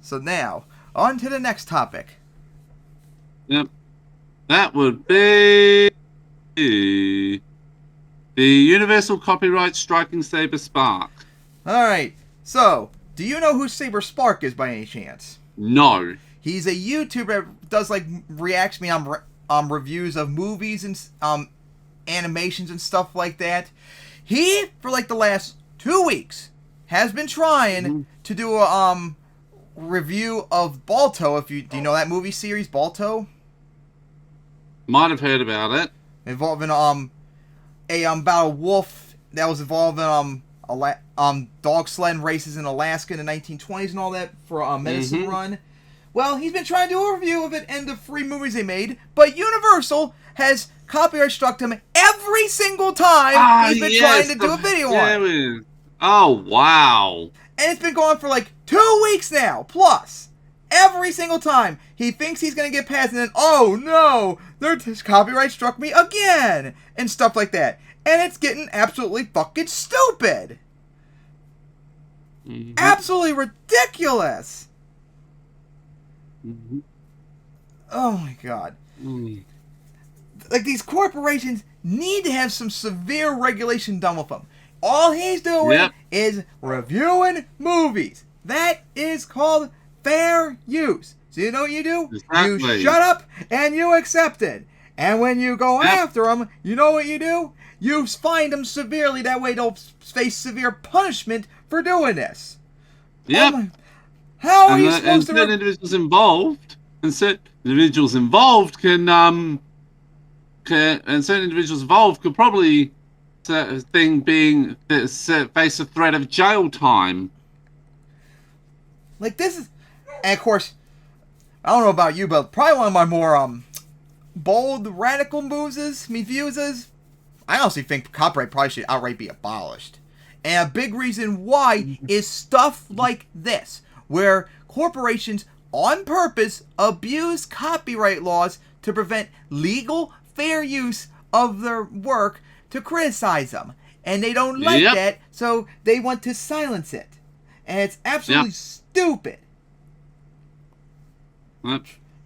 So now, on to the next topic.
Yep. That would be the Universal Copyright Striking Saber Spark.
Alright, so, do you know who Saber Spark is by any chance?
No.
He's a YouTuber that does, like, reacts me on reviews of movies and animations and stuff like that. He, for like the last 2 weeks, has been trying to do a review of Balto. Do you know that movie series, Balto?
Might have heard about it.
Involving about a wolf that was involved in dog sledding races in Alaska in the 1920s and all that for a medicine run. Well, he's been trying to do a review of it and the 3 movies they made, but Universal has copyright struck him every single time he's been trying to do a video on it.
Oh, wow.
And it's been going for like 2 weeks now, plus. Every single time he thinks he's going to get past, and then, oh no, their copyright struck me again, and stuff like that. And it's getting absolutely fucking stupid. Absolutely ridiculous. Oh my god. Like, these corporations need to have some severe regulation done with them. All he's doing is reviewing movies. That is called fair use. So you know what you do?
Exactly.
You shut up and you accept it. And when you go after them, you know what you do? You fine them severely. That way they'll face severe punishment for doing this.
Yep.
Oh how are you supposed to...
certain individuals involved, and certain individuals involved could probably face a threat of jail time.
Like, this is... And of course, I don't know about you, but probably one of my more bold, radical views is, I honestly think copyright probably should outright be abolished. And a big reason why is stuff like this, where corporations on purpose abuse copyright laws to prevent legal, fair use of their work to criticize them. And they don't like that, so they want to silence it. And it's absolutely stupid.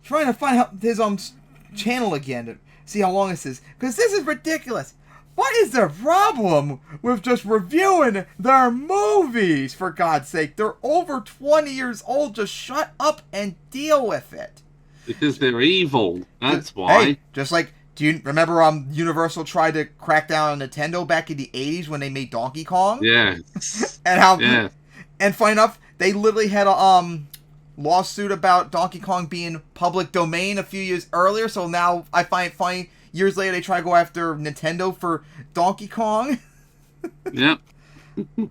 Trying to find out his channel again to see how long this is, because this is ridiculous. What is their problem with just reviewing their movies, for God's sake? They're over 20 years old. Just shut up and deal with it.
Because they're evil. That's why.
Hey, just like, do you remember Universal tried to crack down on Nintendo back in the 80s when they made Donkey Kong?
Yes.
And how... Yeah. And funny enough, they literally had a lawsuit about Donkey Kong being public domain a few years earlier, so now I find it funny... Years later, they try to go after Nintendo for Donkey Kong.
Yep.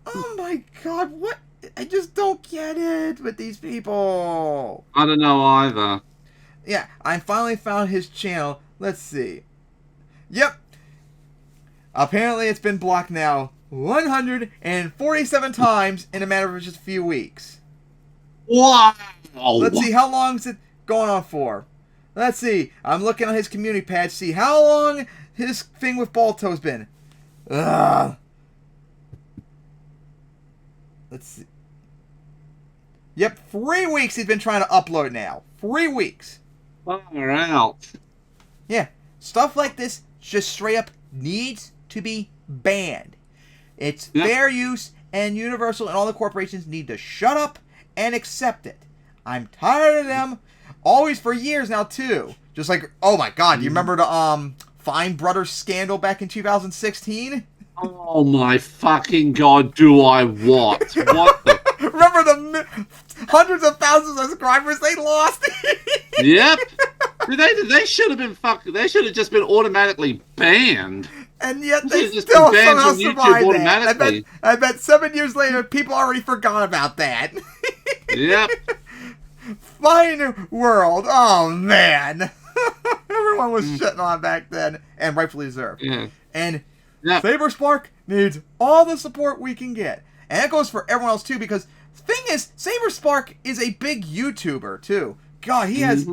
Oh my god, what? I just don't get it with these people.
I don't know either.
Yeah, I finally found his channel. Let's see. Yep. Apparently, it's been blocked now 147 times in a matter of just a few weeks.
Wow.
Let's see, how long is it going on for? Let's see. I'm looking on his community page to see how long his thing with Balto's been. Ugh. Let's see. Yep, 3 weeks he's been trying to upload now. 3 weeks.
Far out.
Yeah. Stuff like this just straight up needs to be banned. It's fair use, and Universal and all the corporations need to shut up and accept it. I'm tired of them, always for years now too. Just like, oh my god, do you remember the Fine Brothers scandal back in 2016?
Oh my fucking god, do I what? What the?
Remember the hundreds of thousands of subscribers they lost?
Yep. They should have been They should have just been automatically banned.
And yet
They
they
just
still
been banned
somehow
from YouTube
survived that.
automatically.
I bet 7 years later, people already forgot about that.
Yep.
Fine world. Oh, man. Everyone was shitting on back then, and rightfully deserved.
Yeah.
And
Yep.
SaberSpark needs all the support we can get. And that goes for everyone else, too, because the thing is, SaberSpark is a big YouTuber, too. God, he has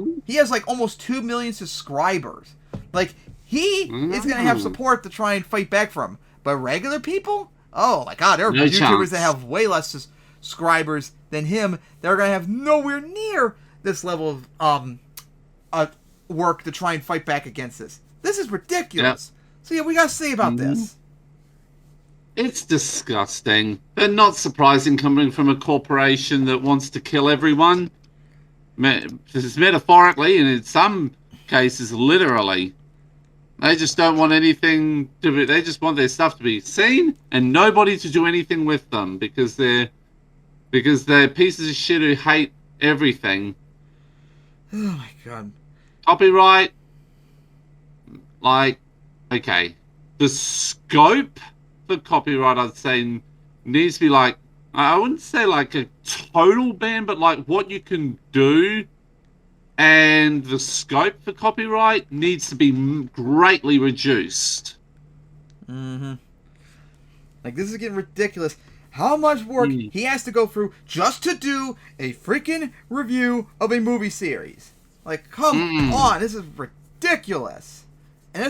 like almost 2 million subscribers. Like, he is going to have support to try and fight back for him. But regular people? Oh, my God, there are YouTubers
chance.
that have way less subscribers than him. They're going to have nowhere near this level of work to try and fight back against this. This is ridiculous. So, yeah, we got to say about this.
It's disgusting, but not surprising coming from a corporation that wants to kill everyone. This is metaphorically, and in some cases, literally. They just don't want anything to be. They just want their stuff to be seen, and nobody to do anything with them because they're pieces of shit who hate everything.
Oh my god.
Copyright, like, okay, the scope for copyright, I'd say, needs to be like, I wouldn't say like a total ban, but like what you can do, and the scope for copyright needs to be greatly reduced.
Like, this is getting ridiculous. How much work he has to go through just to do a freaking review of a movie series. Like, come on, this is ridiculous. And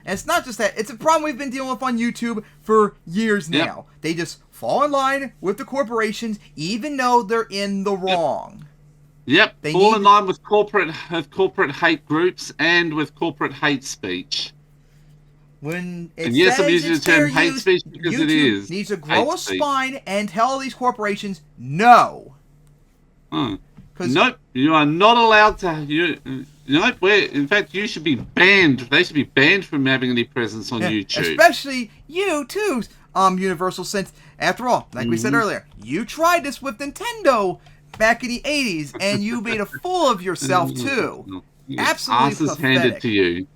it's not just that. It's a problem we've been dealing with on YouTube for years now. They just fall in line with the corporations, even though they're in the wrong.
Yep, fall in line with corporate hate groups and with corporate hate speech.
When it
and yes,
says
I'm using the
it's
term
fair
hate
use,
speech because
YouTube
it is.
Needs to grow a
speech.
spine and tell these corporations no.
Nope, you are not allowed to. Nope, in fact, you should be banned. They should be banned from having any presence on YouTube.
Especially you too, Universal, since after all, like we said earlier, you tried this with Nintendo back in the 80s, and you made a fool of yourself too. Absolutely
asses
pathetic.
handed to you.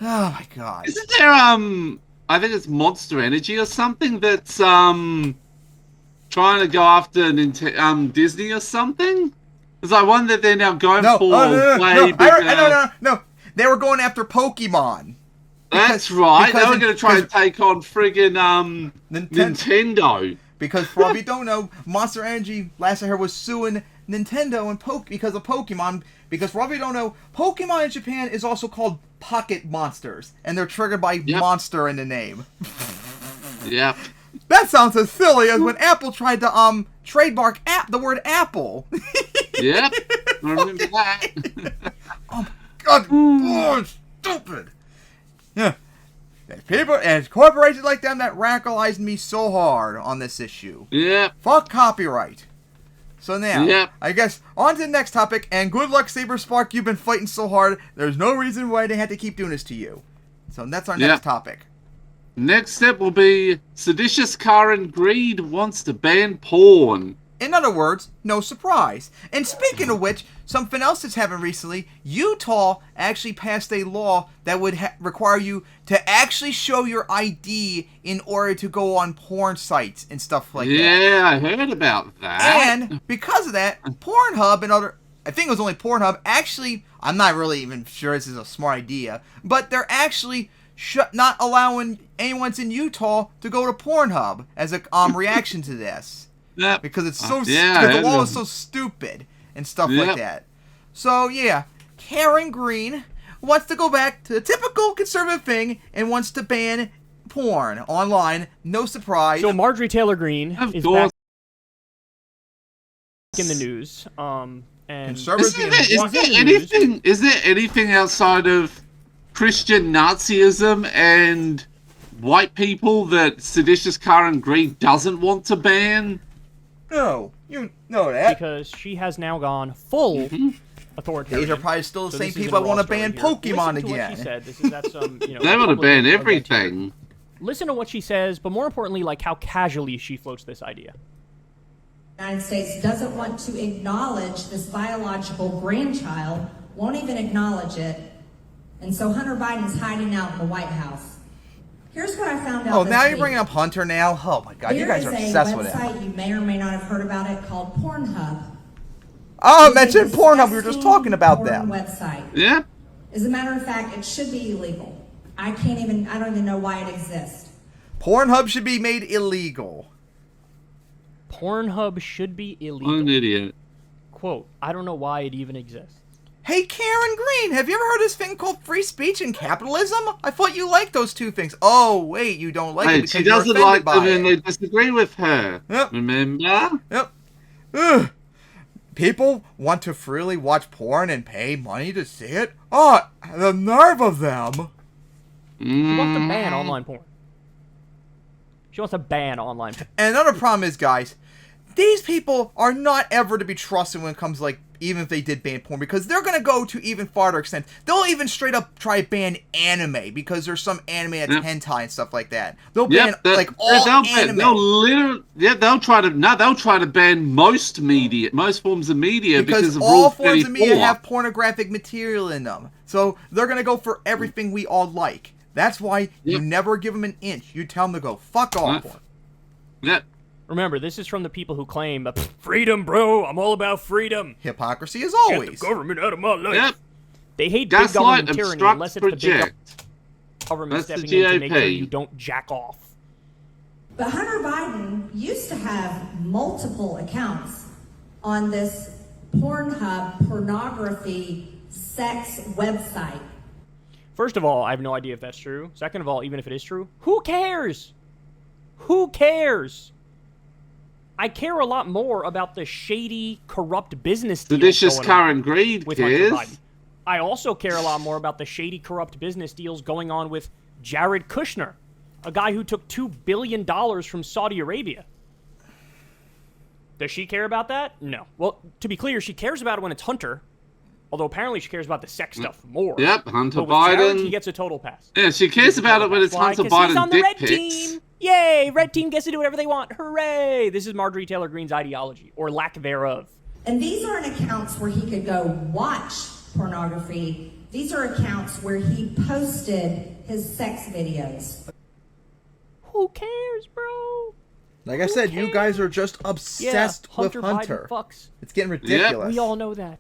Oh my god.
Isn't there I think it's Monster Energy or something that's trying to go after Disney or something? There's like one that they're now going for way bigger.
No. They were going after Pokemon.
That's right. They were going to try and take on friggin' Nintendo.
Because for all you don't know, Monster Energy, last I heard, was suing Nintendo and because of Pokemon. Because for all you don't know, Pokemon in Japan is also called Pocket Monsters, and they're triggered by monster in the name.
Yep.
That sounds as silly as when Apple tried to trademark the word apple.
Yep. I remember that.
Oh my god, oh, stupid. Yeah. There's people and corporations like them that radicalized me so hard on this issue.
Yep.
Fuck copyright. So now, I guess, on to the next topic, and good luck, SaberSpark, you've been fighting so hard, there's no reason why they had to keep doing this to you. So that's our next topic.
Next step will be seditious Karen Greed wants to ban porn.
In other words, no surprise. And speaking of which, something else that's happened recently, Utah actually passed a law that would require you to actually show your ID in order to go on porn sites and stuff like that.
Yeah, I heard about that.
And because of that, Pornhub and other... I think it was only Pornhub. Actually, I'm not really even sure this is a smart idea, but they're actually not allowing anyone in Utah to go to Pornhub as a reaction to this.
Yep.
Because it's so because the law is so stupid and stuff like that. So yeah, Karen Green wants to go back to the typical conservative thing and wants to ban porn online. No surprise.
So Marjorie Taylor Greene is back in the news. And
is there anything outside of Christian Nazism and white people that seditious Karen Green doesn't want to ban?
No, you know that.
Because she has now gone full authoritarian.
These are probably still the
So
same
this is
people
a
that
raw
want to
story
ban
here.
Pokemon
Listen to
again.
What she said. This is at some,
They want to ban everything.
Listen to what she says, but more importantly, like how casually she floats this idea.
The United States doesn't want to acknowledge this biological grandchild, won't even acknowledge it, and so Hunter Biden's hiding out in the White House. Here's what I found out.
Oh,
this
now you're
week.
bringing up Hunter now? Oh my god, you guys are obsessed with
There is a
him.
website, you may or may not have heard about it, called Pornhub.
Oh,
It's a
mention Pornhub, we were just
disgusting
talking about
porn
them.
Website.
Yeah.
As a matter of fact, it should be illegal. I don't even know why it exists.
Pornhub should be made illegal.
Pornhub should be illegal.
I'm an idiot.
Quote, I don't know why it even exists.
Hey, Karen Green, have you ever heard of this thing called free speech and capitalism? I thought you liked those two things. Oh, wait, you don't like it
Hey,
because
she
you're
doesn't
offended
like
by
them
it.
and they disagree with her.
Yep.
Remember?
Yep. Ugh. People want to freely watch porn and pay money to see it? Oh, the nerve of them.
She wants to ban online porn. She wants to ban online porn.
And another problem is, guys, these people are not ever to be trusted when it comes, like, even if they did ban porn, because they're going to go to even farther extent. They'll even straight up try to ban anime, because there's some anime that's hentai and stuff like that. They'll ban, like, all anime.
They'll try to ban most media, most forms of media because of
all
Rule
forms of media
34.
have pornographic material in them. So they're going to go for everything we all like. That's why you never give them an inch. You tell them to go fuck off.
Yep.
Remember, this is from the people who claim, freedom, bro, I'm all about freedom.
Hypocrisy as
Get
always.
the government out of my life.
Yep.
They hate big
Gaslight,
government tyranny
obstruct,
unless it's the big
project.
government
That's the
stepping in to make sure
GOP.
you don't jack off.
But Hunter Biden used to have multiple accounts on this Pornhub pornography sex website.
First of all, I have no idea if that's true. Second of all, even if it is true, who cares? Who cares? I care a lot more about the shady, corrupt business deals
Seditious
going
Karen
on
Greed
with Hunter
cares.
Biden. I also care a lot more about the shady, corrupt business deals going on with Jared Kushner, a guy who took $2 billion from Saudi Arabia. Does she care about that? No. Well, to be clear, she cares about it when it's Hunter, although apparently she cares about the sex stuff more.
Yep, Hunter
But with Jared,
Biden.
he gets a total pass.
Yeah, she cares about it when it's
Why?
Hunter
'Cause he's on
Biden
the
dick
red
pics.
team. Yay! Red team gets to do whatever they want. Hooray! This is Marjorie Taylor Greene's ideology, or lack thereof.
And these aren't accounts where he could go watch pornography. These are accounts where he posted his sex videos.
Who cares, bro?
Like I said, you guys are just obsessed with Hunter.
Biden fucks.
It's getting ridiculous.
We all know that.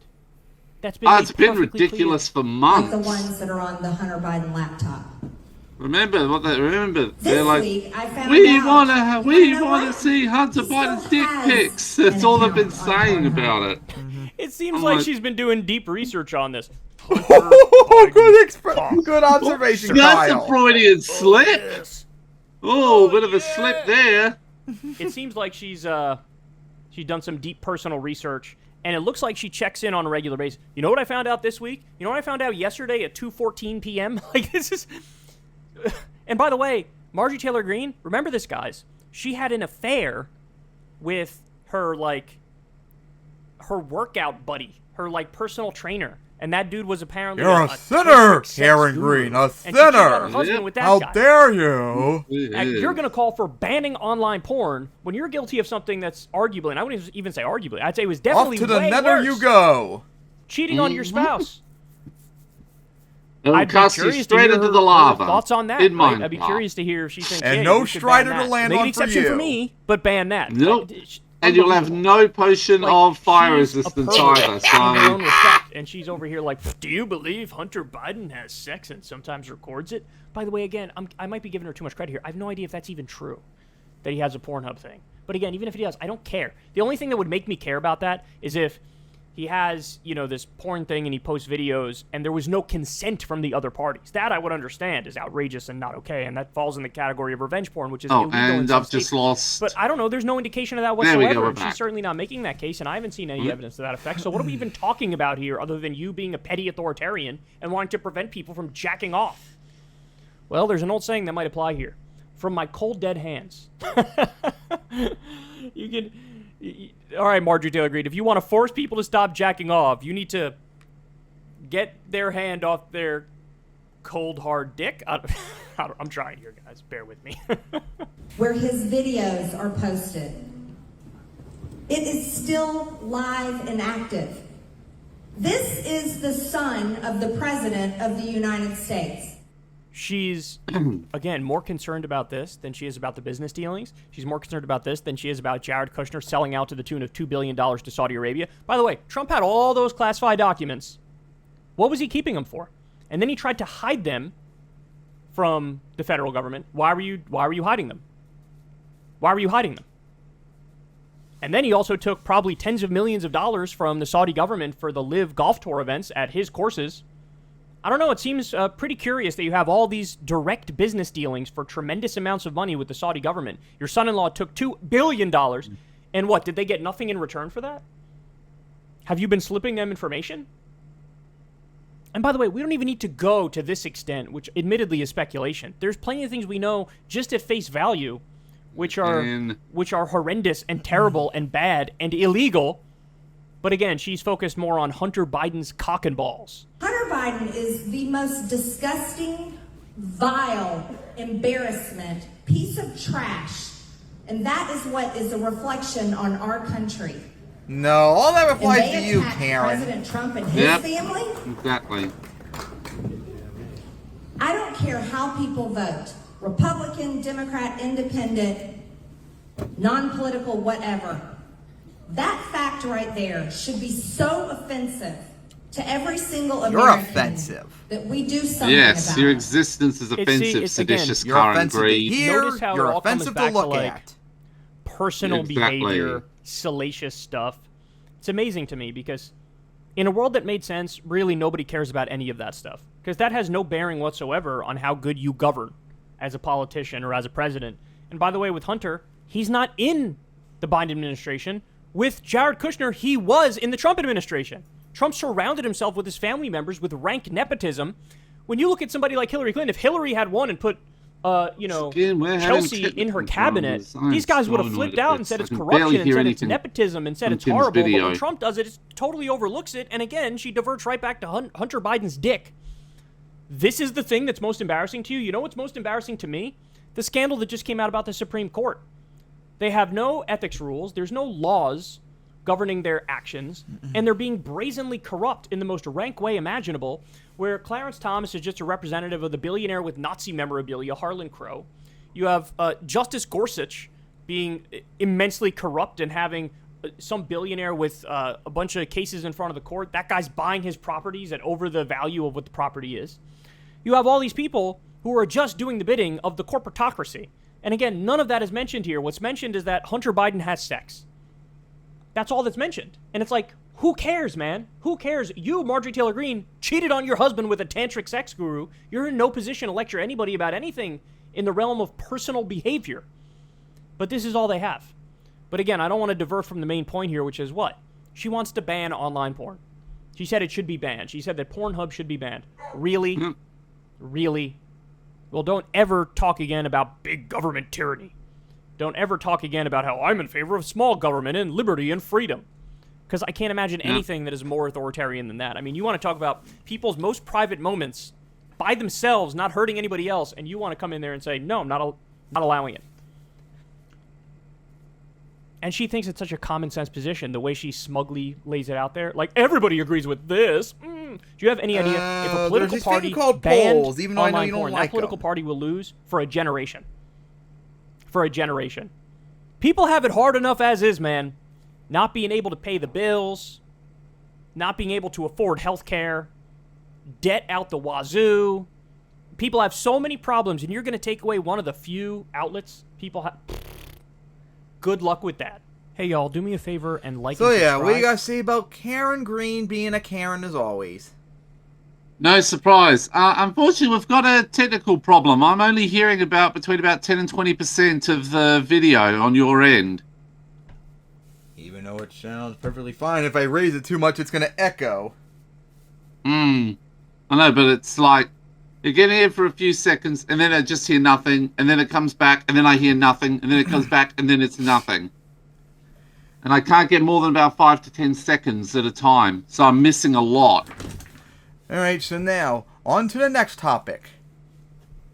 That's been
It's been ridiculous for
Like
months.
the ones that are on the Hunter Biden laptop.
Remember what they remember?
This
They're like,
week, I found
we
out,
want
you know
to
what?
see Hunter
He still
Biden's dick
has
pics. That's
an
all they've been
account on
saying
Pornhub.
about it.
It seems
I'm
like
like-
she's been doing deep research on this.
Good observation,
That's a
Kyle.
Freudian slip.
Yes.
Oh, bit of a slip there.
It seems like she's done some deep personal research, and it looks like she checks in on a regular basis. You know what I found out this week? You know what I found out yesterday at 2:14 p.m.? Like, this is... And by the way, Marjorie Taylor Greene, remember this, guys. She had an affair with her, like, her workout buddy, her, like, personal trainer. And that dude was apparently
You're a sinner, Karen Green, a
And she cheated on her
sinner.
husband with that
How
guy.
dare you?
And you're going to call for banning online porn when you're guilty of something that's arguably, and I wouldn't even say arguably, I'd say it was
Off
definitely
to the
way
nether
worse.
you go.
Cheating on your spouse.
It'll
I'd be
cast you
curious to
straight
hear
into
her
the lava.
thoughts on that.
In
Right?
Minecraft.
I'd be curious to hear if she thinks,
And
yeah,
no
you should
Strider
ban
to
that.
land
Make
on
an
for
exception for
you.
me, but ban that.
Nope.
It's
And you'll have
unbelievable.
no potion
Like,
of fire
she's a
resistance
pervert
either.
in her own
So
respect, and she's over here like, do you believe Hunter Biden has sex and sometimes records it? By the way, again, I might be giving her too much credit here. I have no idea if that's even true, that he has a Pornhub thing. But again, even if he does, I don't care. The only thing that would make me care about that is if he has, this porn thing and he posts videos and there was no consent from the other parties. That I would understand is outrageous and not okay, and that falls in the category of revenge porn, which is illegal in some states. But I don't know, there's no indication of that whatsoever. And she's certainly not making that case, and I haven't seen any evidence to that effect. So what are we even talking about here other than you being a petty authoritarian and wanting to prevent people from jacking off? Well, there's an old saying that might apply here. From my cold, dead hands. You can... All right, Marjorie Taylor Greene, if you want to force people to stop jacking off, you need to get their hand off their cold, hard dick. I'm trying here, guys. Bear with me.
Where his videos are posted. It is still live and active. This is the son of the President of the United States.
She's, again, more concerned about this than she is about the business dealings. She's more concerned about this than she is about Jared Kushner selling out to the tune of $2 billion to Saudi Arabia. By the way, Trump had all those classified documents. What was he keeping them for? And then he tried to hide them from the federal government. Why were you hiding them? Why were you hiding them? And then he also took probably tens of millions of dollars from the Saudi government for the Live Golf Tour events at his courses. I don't know, it seems pretty curious that you have all these direct business dealings for tremendous amounts of money with the Saudi government. Your son-in-law took $2 billion, and what, did they get nothing in return for that? Have you been slipping them information? And by the way, we don't even need to go to this extent, which admittedly is speculation. There's plenty of things we know just at face value, which are horrendous and terrible and bad and illegal. But again, she's focused more on Hunter Biden's cock and balls.
Hunter Biden is the most disgusting, vile, embarrassment, piece of trash. And that is what is a reflection on our country.
No, all that applies to you,
attack
Karen.
President Trump and his family?
Exactly.
I don't care how people vote. Republican, Democrat, Independent, non-political, whatever. That fact right there should be so offensive to every single American.
You're offensive.
That we do something
Yes,
about
your
it.
existence is offensive, seditious,
You're
car and
offensive to
greed.
hear,
Notice how
you're
it all comes
offensive to
back
look
to, like,
at.
personal
Exactly.
behavior, salacious stuff. It's amazing to me because in a world that made sense, really nobody cares about any of that stuff. Because that has no bearing whatsoever on how good you govern as a politician or as a president. And by the way, with Hunter, he's not in the Biden administration. With Jared Kushner, he was in the Trump administration. Trump surrounded himself with his family members with rank nepotism. When you look at somebody like Hillary Clinton, if Hillary had won and put, Chelsea in her cabinet, these guys would have flipped out and said it's corruption and said it's nepotism and said it's horrible. But when Trump does it, it totally overlooks it. And again, she diverts right back to Hunter Biden's dick. This is the thing that's most embarrassing to you. You know what's most embarrassing to me? The scandal that just came out about the Supreme Court. They have no ethics rules. There's no laws governing their actions. And they're being brazenly corrupt in the most rank way imaginable, where Clarence Thomas is just a representative of the billionaire with Nazi memorabilia, Harlan Crow. You have Justice Gorsuch being immensely corrupt and having some billionaire with a bunch of cases in front of the court. That guy's buying his properties at over the value of what the property is. You have all these people who are just doing the bidding of the corporatocracy. And again, none of that is mentioned here. What's mentioned is that Hunter Biden has sex. That's all that's mentioned. And it's like, who cares, man? Who cares? You, Marjorie Taylor Greene, cheated on your husband with a tantric sex guru. You're in no position to lecture anybody about anything in the realm of personal behavior. But this is all they have. But again, I don't want to divert from the main point here, which is what? She wants to ban online porn. She said it should be banned. She said that Pornhub should be banned. Really? Really? Well, don't ever talk again about big government tyranny. Don't ever talk again about how I'm in favor of small government and liberty and freedom. Because I can't imagine anything that is more authoritarian than that. I mean, you want to talk about people's most private moments by themselves, not hurting anybody else, and you want to come in there and say, no, I'm not allowing it. And she thinks it's such a common sense position, the way she smugly lays it out there. Like, everybody agrees with this. Do you have any idea if a political party banned
polls, even though I know
online
you don't
porn,
like
that political
them.
party will lose for a generation. For a generation. People have it hard enough as is, man. Not being able to pay the bills, not being able to afford health care, debt out the wazoo. People have so many problems, and you're going to take away one of the few outlets people have. Good luck with that. Hey, y'all, do me a favor and like
So
and
yeah,
subscribe.
what do you guys say about Karen Green being a Karen as always?
No surprise. Unfortunately, we've got a technical problem. I'm only hearing between about 10 and 20% of the video on your end.
Even though it sounds perfectly fine, if I raise it too much, it's gonna echo.
I know, but it's like you get in for a few seconds, and then I just hear nothing, and then it comes back, and then I hear nothing, and then it comes back, and then it's nothing. And I can't get more than about 5 to 10 seconds at a time, so I'm missing a lot.
Alright, so now, on to the next topic.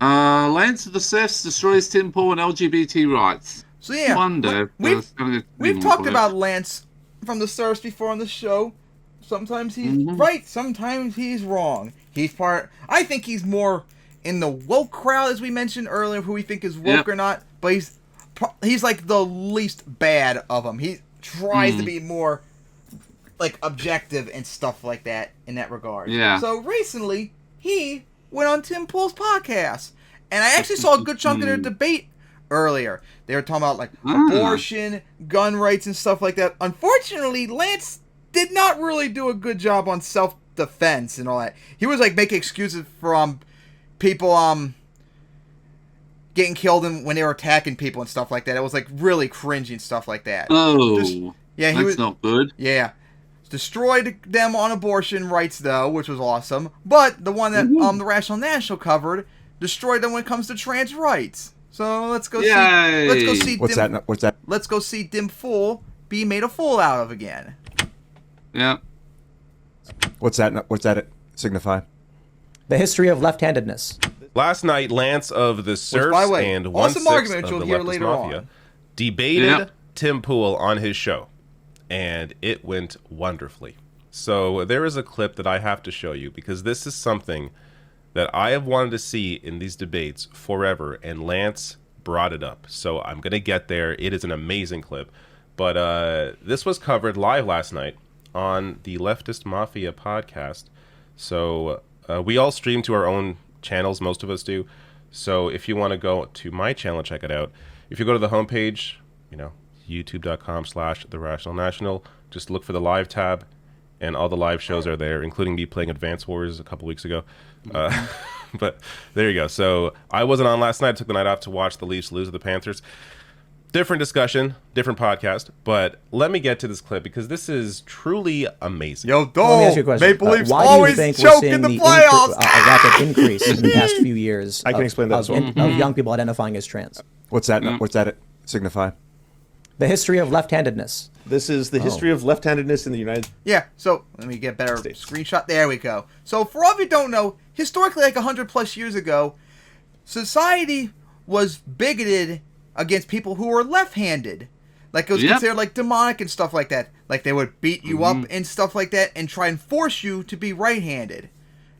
Lance of the Serfs destroys Tim Pool and LGBT rights.
So yeah,
Wonder.
we've talked about Lance from the Serfs before on the show. Sometimes he's right, sometimes he's wrong. I think he's more in the woke crowd, as we mentioned earlier, who we think is woke or not, but he's like the least bad of them. He tries to be more like objective and stuff like that in that regard.
Yeah.
So recently, he went on Tim Pool's podcast, and I actually saw a good chunk of their debate earlier. They were talking about like abortion, gun rights, and stuff like that. Unfortunately, Lance did not really do a good job on self-defense and all that. He was like making excuses for people getting killed when they were attacking people and stuff like that. It was like really cringy and stuff like that.
That's not good.
Yeah. Destroyed them on abortion rights though, which was awesome. But the one that the Rational National covered destroyed them when it comes to trans rights. So let's go see
What's that?
Let's go see Dim Fool be made a fool out of again.
Yeah.
What's that signify?
The history of left-handedness.
Last night, Lance of the Serfs
by the way,
and
awesome
1/6
argument
of
you'll
the
hear
Leftist
later
Mafia
on.
debated Tim Pool on his show, and it went wonderfully. So there is a clip that I have to show you because this is something that I have wanted to see in these debates forever, and Lance brought it up. So I'm going to get there. It is an amazing clip. But this was covered live last night on the Leftist Mafia podcast. So we all stream to our own channels, most of us do. So if you want to go to my channel, check it out. If you go to the homepage, youtube.com/TheRationalNational, just look for the live tab, and all the live shows are there, including me playing Advance Wars a couple weeks ago. But there you go. So I wasn't on last night. I took the night off to watch the Leafs lose to the Panthers. Different discussion, different podcast, but let me get to this clip because this is truly amazing.
Yo,
Let me ask you a question.
Maple Leafs
Why do you
always
think we're
choke
seeing
in the
the
playoffs.
rapid increase in the past few years
I can explain that as well.
of young people identifying as trans?
What's that signify?
The history of left-handedness.
This is the history of left-handedness in the United States.
Yeah, so let me get better screenshot. There we go. So for all of you who don't know, historically, like 100 plus years ago, society was bigoted against people who were left-handed. Like it was considered like demonic and stuff like that. Like they would beat you up and stuff like that and try and force you to be right-handed.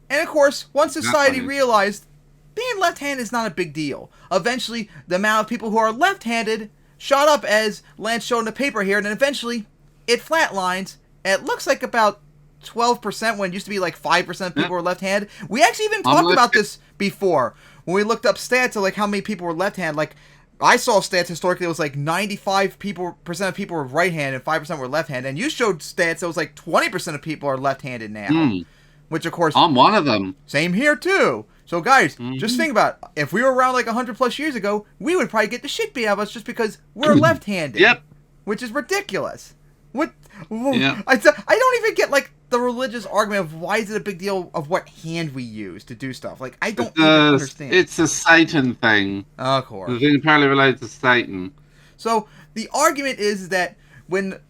And of course, once society realized being left-handed is not a big deal, eventually the amount of people who are left-handed shot up, as Lance showed in the paper here, and then eventually it flatlines. And it looks like about 12% when it used to be like 5% of people were left-handed. We actually even talked about this before when we looked up stats of like how many people were left-handed. Like I saw stats historically, it was like 95% of people were right-handed and 5% were left-handed. And you showed stats that was like 20% of people are left-handed now. Which of course,
I'm one of them.
Same here too. So guys, just think about it. If we were around like 100 plus years ago, we would probably get the shit beat out of us just because we're left-handed.
Yep.
Which is ridiculous. I don't even get like the religious argument of why is it a big deal of what hand we use to do stuff. Like I don't even understand.
It's a Satan thing.
Of course.
It's apparently related to Satan.
So the argument is that when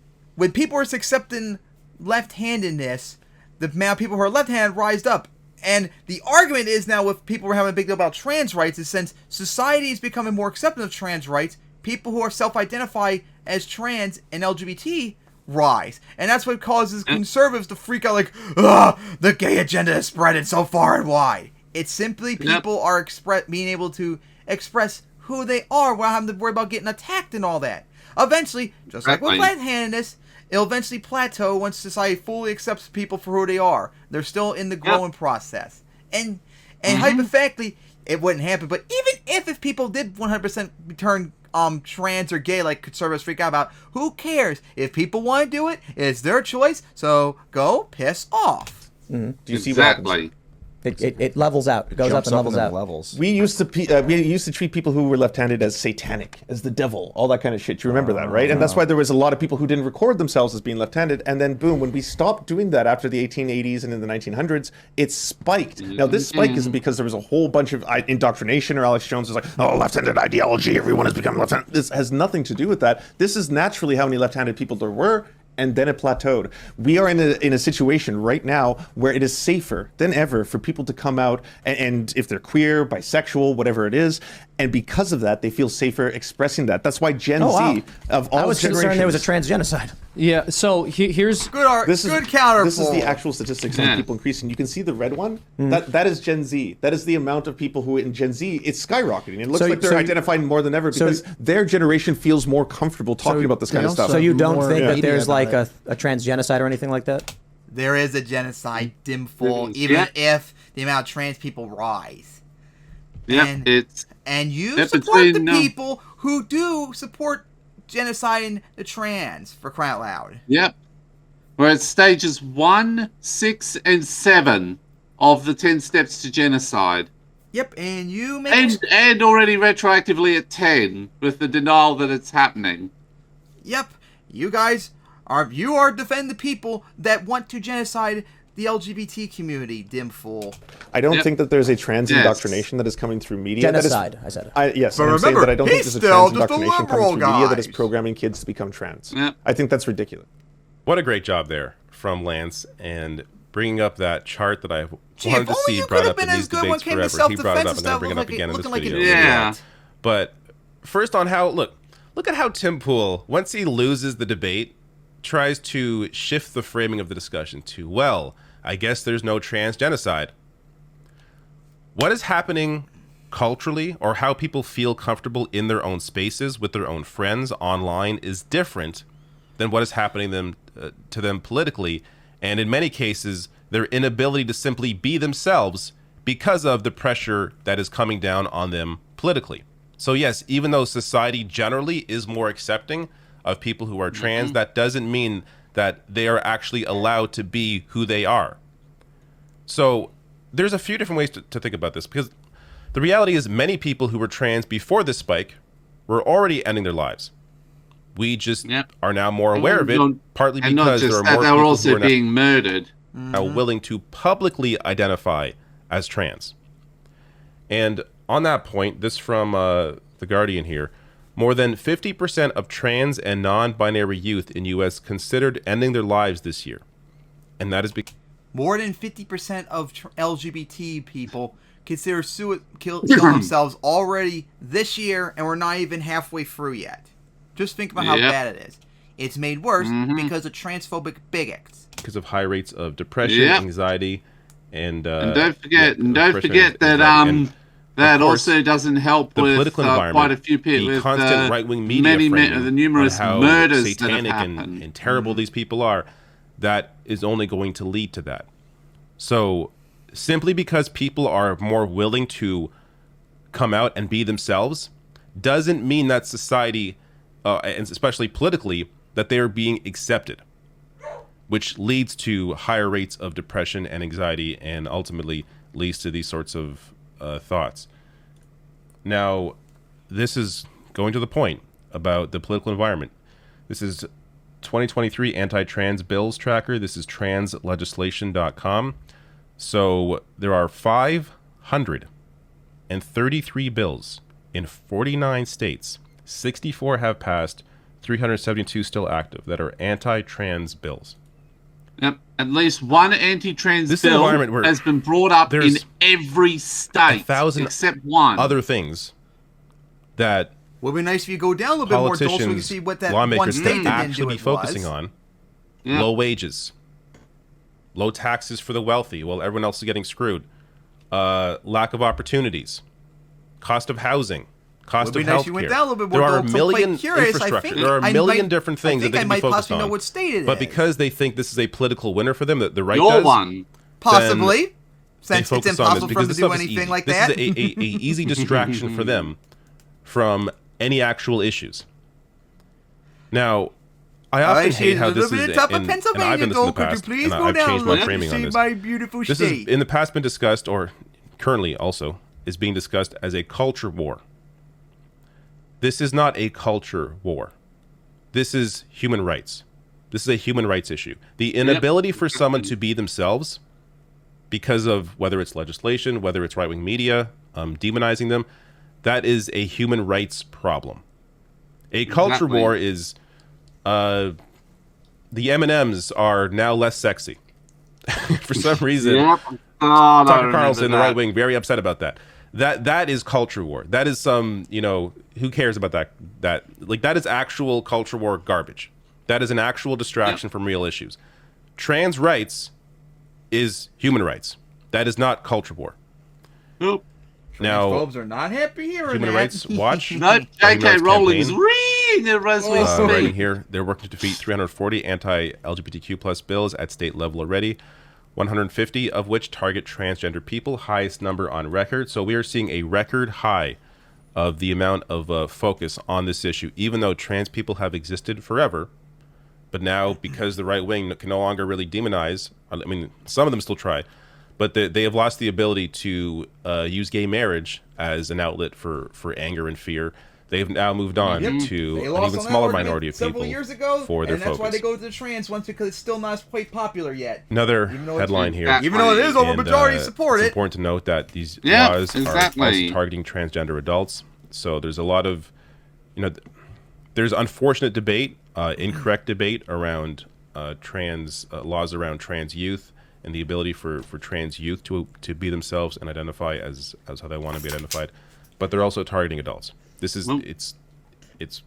people are accepting left-handedness, the amount of people who are left-handed rised up. And the argument is now with people who are having a big deal about trans rights is since society is becoming more accepting of trans rights, people who are self-identify as trans and LGBT rise. And that's what causes conservatives to freak out like, the gay agenda is spreading so far and wide. It's simply people are being able to express who they are without having to worry about getting attacked and all that. Eventually, just like with left-handedness, it'll eventually plateau once society fully accepts people for who they are. They're still in the growing process. And hypothetically, it wouldn't happen. But even if people did 100% return trans or gay like conservatives freak out about. Who cares? If people want to do it, it's their choice. So go piss off.
Do you see
exactly?
It levels out. It goes up and levels out.
Levels.
We used to treat people who were left-handed as satanic, as the devil, all that kind of shit. You remember that, right? And that's why there was a lot of people who didn't record themselves as being left-handed. And then, boom, when we stopped doing that after the 1880s and in the 1900s, it spiked. Now, this spike isn't because there was a whole bunch of indoctrination, or Alex Jones was like, oh, left-handed ideology, everyone has become left-handed. This has nothing to do with that. This is naturally how many left-handed people there were. And then it plateaued. We are in a situation right now where it is safer than ever for people to come out, and if they're queer, bisexual, whatever it is, and because of that, they feel safer expressing that. That's why Gen Z of all
I was concerned there was a transgenocide.
Yeah. So here's
good counterpoint.
This is the actual statistics on people increasing. You can see the red one. That is Gen Z. That is the amount of people who in Gen Z it's skyrocketing. It looks like they're identifying more than ever because their generation feels more comfortable talking about this kind of stuff.
So you don't think that there's like a transgenocide or anything like that?
There is a genocide, Dimful, even if the amount of trans people rise.
Yeah,
and you support the people who do support genociding the trans, for crying out loud.
Yep. We're at stages 1, 6, and 7 of the 10 steps to genocide.
Yep, and you make
and already retroactively at 10 with the denial that it's happening.
Yep, you guys are defending the people that want to genocide the LGBT community, Dimful.
I don't think that there's a trans indoctrination that is coming through media.
Genocide, I said it.
Yes,
but
I'm saying
remember,
that I don't think there's a trans indoctrination coming through media that is
guys.
programming kids to become trans. I think that's ridiculous.
What a great job there from Lance, and bringing up that chart that I wanted to see brought up in these debates forever. He brought it up, and I'm bring it up again in this video.
Yeah.
But first on how, look at how Tim Pool, once he loses the debate, tries to shift the framing of the discussion to, well, I guess there's no trans genocide. What is happening culturally, or how people feel comfortable in their own spaces with their own friends online, is different than what is happening to them politically, and in many cases their inability to simply be themselves because of the pressure that is coming down on them politically. So yes, even though society generally is more accepting of people who are trans, that doesn't mean that they are actually allowed to be who they are. So there's a few different ways to think about this, because the reality is many people who were trans before this spike were already ending their lives. We just are now more aware of it, partly because there are more
they were
people
also
who are
being murdered.
Now willing to publicly identify as trans. And on that point, this from The Guardian here, more than 50% of trans and non-binary youth in U.S. considered ending their lives this year. And that is because
more than 50% of LGBT people consider killing themselves already this year, and we're not even halfway through yet. Just think about how bad it is. It's made worse because of transphobic bigots.
Because of high rates of depression, anxiety, and
don't forget that that also doesn't help
the
with
political environment,
quite a few people.
The
with
constant right-wing media framing
the numerous
on how
murders
satanic
that have happened.
and terrible these people are, that is only going to lead to that. So simply because people are more willing to come out and be themselves doesn't mean that society, and especially politically, that they are being accepted, which leads to higher rates of depression and anxiety, and ultimately leads to these sorts of thoughts. Now, this is going to the point about the political environment. This is 2023 Anti-Trans Bills Tracker. This is translegislation.com. So there are 533 bills in 49 states. 64 have passed, 372 still active, that are anti-trans bills.
Yep, at least one anti-trans bill has been brought up in every state,
1,000
except one.
Other things that
would be nice if you go down a little bit more, Dole, so we can see what that one state that didn't do
be focusing on. Low wages, low taxes for the wealthy, while everyone else is getting screwed. Lack of opportunities, cost of housing, cost of healthcare. There are a million infrastructure. There are a million different things that they can be focused on.
Know what state it
but
is.
because they think this is a political winner for them, that the right
Your
does,
one.
Possibly, since it's
impossible
for them to do anything like that.
This is a easy distraction for them from any actual issues. Now, I often hate how this is, and I've been this in the past, and I've changed my framing on this.
My beautiful
This has in the past been discussed, or currently also is being discussed as a culture war. This is not a culture war. This is human rights. This is a human rights issue. The inability for someone to be themselves because of whether it's legislation, whether it's right-wing media, demonizing them, that is a human rights problem. A culture war is the M&Ms are now less sexy. For some reason, Tucker Carlson, the right wing, very upset about that. That is culture war. That is some, who cares about that? That is actual culture war garbage. That is an actual distraction from real issues. Trans rights is human rights. That is not culture war.
Nope.
Now,
Transphobes are not happy hearing
Human
that.
Rights Watch.
No, J.K. Rowling's reading it as we speak.
Writing here, they're working to defeat 340 anti-LGBTQ plus bills at state level already, 150 of which target transgender people, highest number on record. So we are seeing a record high of the amount of focus on this issue, even though trans people have existed forever. But now, because the right wing can no longer really demonize, I mean, some of them still try, but they have lost the ability to use gay marriage as an outlet for anger and fear. They've now moved on to an even smaller minority of people
several years ago,
for their
and that's
focus.
why they go to the trans ones, because it's still not quite popular yet.
Another headline here.
Even though it is over majority support
it's
it.
important to note that these laws are also targeting transgender adults. So there's a lot of, there's unfortunate debate, incorrect debate around trans laws around trans youth and the ability for trans youth to be themselves and identify as how they want to be identified. But they're also targeting adults. This is it's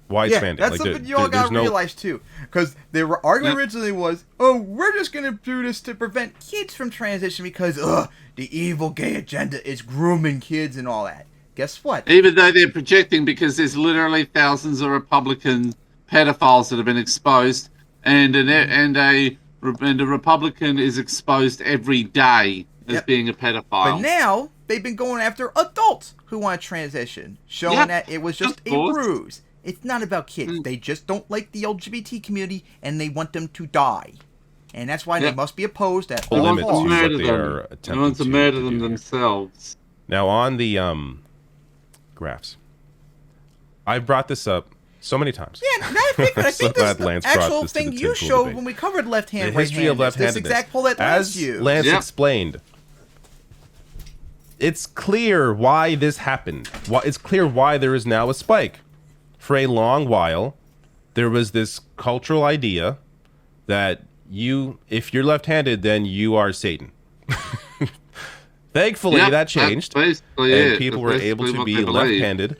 wide spanning.
That's something you all got to realize too, because the argument originally was, we're just going to do this to prevent kids from transition because the evil gay agenda is grooming kids and all that. Guess what?
Even though they're projecting, because there's literally thousands of Republican pedophiles that have been exposed, and a Republican is exposed every day as being a pedophile.
But now they've been going after adults who want to transition, showing that it was just a ruse. It's not about kids. They just don't like the LGBT community and they want them to die. And that's why they must be opposed at all
limit to
costs.
what they are attempting
They want to murder them themselves.
Now on the graphs, I've brought this up so many times.
Yeah, I think
so
this is the actual thing you showed
debate.
when we covered left-hand,
The history of left-handedness.
This exact poll that
As Lance explained, it's clear why this happened. It's clear why there is now a spike. For a long while, there was this cultural idea that if you're left-handed, then you are Satan. Thankfully, that changed, and people were able to be left-handed,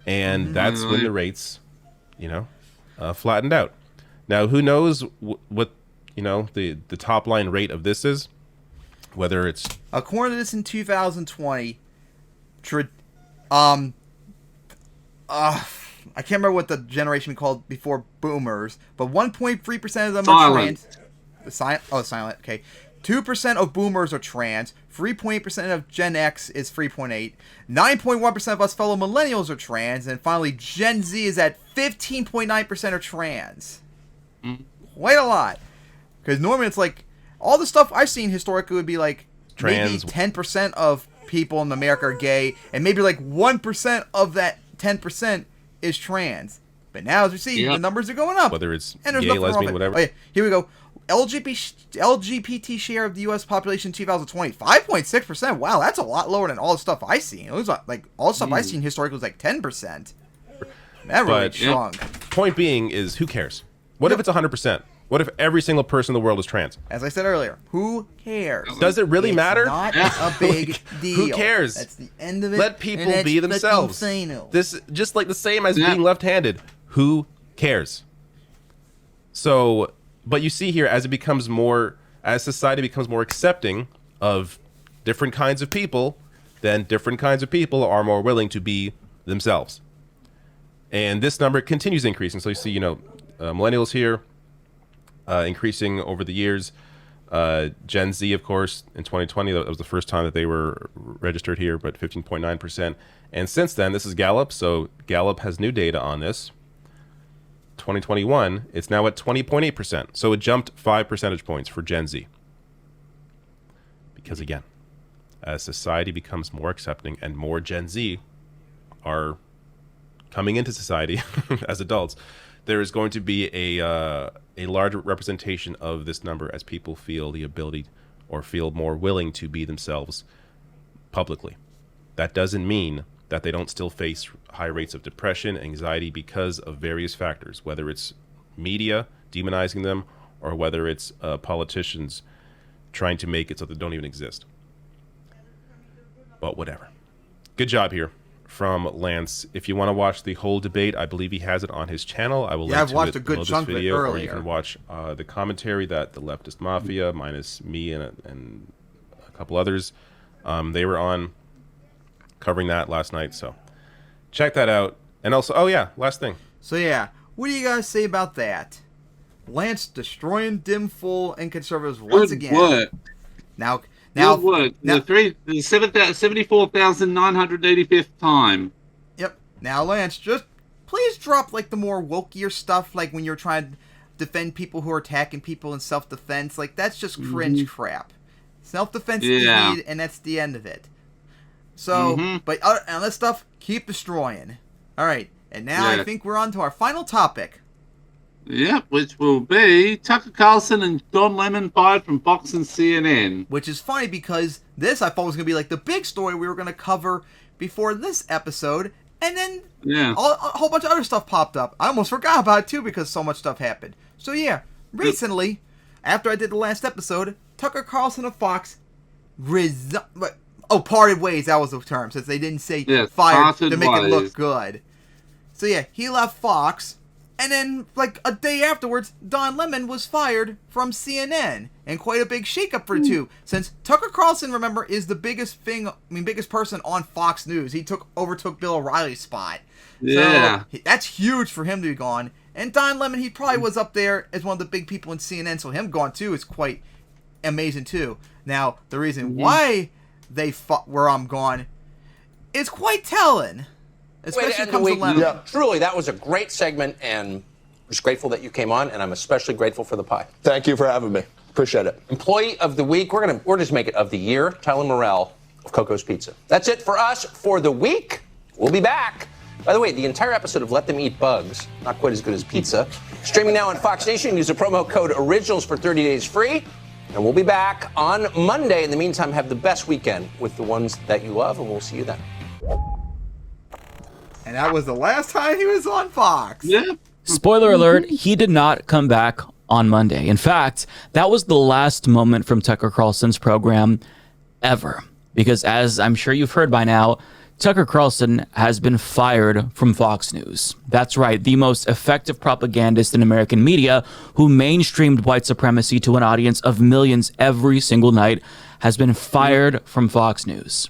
and that's when the rates, flattened out. Now, who knows what the top line rate of this is? Whether it's
according to this in 2020, I can't remember what the generation we called before boomers, but 1.3% of them are trans. Silent. Okay. 2% of boomers are trans. 3.8% of Gen X is 3.8. 9.1% of us fellow millennials are trans. And finally, Gen Z is at 15.9% are trans. Quite a lot. Because normally it's like, all the stuff I've seen historically would be like
trans.
Maybe 10% of people in America are gay. And maybe like 1% of that 10% is trans. But now, as we see, the numbers are going up.
Whether it's
and
gay, lesbian, whatever.
Oh, yeah. Here we go. LGBT share of the U.S. population in 2020, 5.6%. Wow, that's a lot lower than all the stuff I've seen. It was like all the stuff I've seen historically was like 10%. That really shrunk.
Point being is, who cares? What if it's 100%? What if every single person in the world is trans?
As I said earlier, who cares?
Does it really matter?
Not a big deal.
Who cares?
That's the end of it.
Let people be themselves. This just like the same as being left-handed. Who cares? So, but you see here, as society becomes more accepting of different kinds of people, then different kinds of people are more willing to be themselves. And this number continues increasing. So you see, millennials here increasing over the years. Gen Z, of course, in 2020, that was the first time that they were registered here, but 15.9%. And since then, this is Gallup, so Gallup has new data on this. 2021, it's now at 20.8%. So it jumped 5 percentage points for Gen Z. Because again, as society becomes more accepting and more Gen Z are coming into society as adults, there is going to be a larger representation of this number as people feel the ability or feel more willing to be themselves publicly. That doesn't mean that they don't still face high rates of depression, anxiety because of various factors, whether it's media demonizing them or whether it's politicians trying to make it so they don't even exist. But whatever. Good job here from Lance. If you want to watch the whole debate, I believe he has it on his channel. I will link
I've
to
watched
it
a good
below this
chunk of it
video, or you
earlier.
can watch the commentary that the Leftist Mafia, minus me and a couple others, they were on covering that last night. So check that out. And also, oh yeah, last thing.
So yeah, what do you guys say about that? Lance destroying Dimful and conservatives once again.
Work.
Now,
Good work. The 74,985th time.
Yep. Now, Lance, just please drop like the more wokier stuff, like when you're trying to defend people who are attacking people in self-defense. Like that's just cringe crap. Self-defense is needed, and that's the end of it. So, but and this stuff, keep destroying. All right, and now I think we're on to our final topic.
Yep, which will be Tucker Carlson and Don Lemon fired from Fox and CNN.
Which is funny because this I thought was going to be like the big story we were going to cover before this episode, and then a whole bunch of other stuff popped up. I almost forgot about it too because so much stuff happened. So yeah, recently, after I did the last episode, Tucker Carlson of Fox parted ways, that was the term, since they didn't say fired to make it look good. So yeah, he left Fox. And then, like, a day afterwards, Don Lemon was fired from CNN. And quite a big shakeup for the two. Since Tucker Carlson, remember, is the biggest person on Fox News. He overtook Bill O'Reilly's spot.
Yeah.
So, that's huge for him to be gone. And Don Lemon, he probably was up there as one of the big people in CNN. So him gone, too, is quite amazing, too. Now, the reason why they were gone is quite telling. Especially when it comes to Lemon.
Yeah, truly, that was a great segment, and I'm just grateful that you came on, and I'm especially grateful for the pie.
Thank you for having me. Appreciate it.
Employee of the week, we're just make it of the year, Tyler Morrell of Coco's Pizza. That's it for us for the week. We'll be back. By the way, the entire episode of Let Them Eat Bugs, not quite as good as pizza, streaming now on Fox Nation. Use the promo code ORIGINALS for 30 days free. And we'll be back on Monday. In the meantime, have the best weekend with the ones that you love, and we'll see you then.
And that was the last time he was on Fox.
Yeah.
Spoiler alert, he did not come back on Monday. In fact, that was the last moment from Tucker Carlson's program ever. Because as I'm sure you've heard by now, Tucker Carlson has been fired from Fox News. That's right, the most effective propagandist in American media who mainstreamed white supremacy to an audience of millions every single night has been fired from Fox News.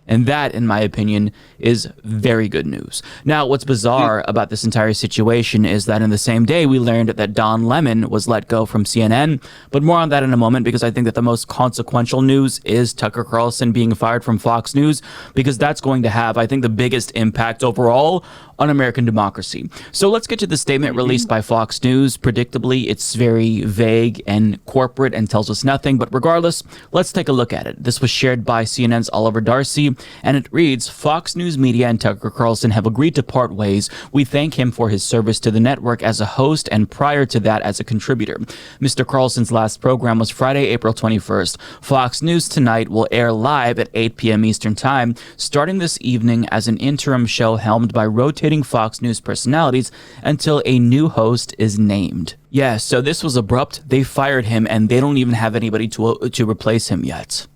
And that, in my opinion, is very good news. Now, what's bizarre about this entire situation is that in the same day, we learned that Don Lemon was let go from CNN. But more on that in a moment, because I think that the most consequential news is Tucker Carlson being fired from Fox News, because that's going to have, I think, the biggest impact overall on American democracy. So let's get to the statement released by Fox News. Predictably, it's very vague and corporate and tells us nothing. But regardless, let's take a look at it. This was shared by CNN's Oliver Darcy, and it reads, Fox News Media and Tucker Carlson have agreed to part ways. We thank him for his service to the network as a host and prior to that as a contributor. Mr. Carlson's last program was Friday, April 21st. Fox News Tonight will air live at 8 p.m. Eastern Time, starting this evening as an interim show helmed by rotating Fox News personalities until a new host is named. Yeah, so this was abrupt. They fired him, and they don't even have anybody to replace him yet.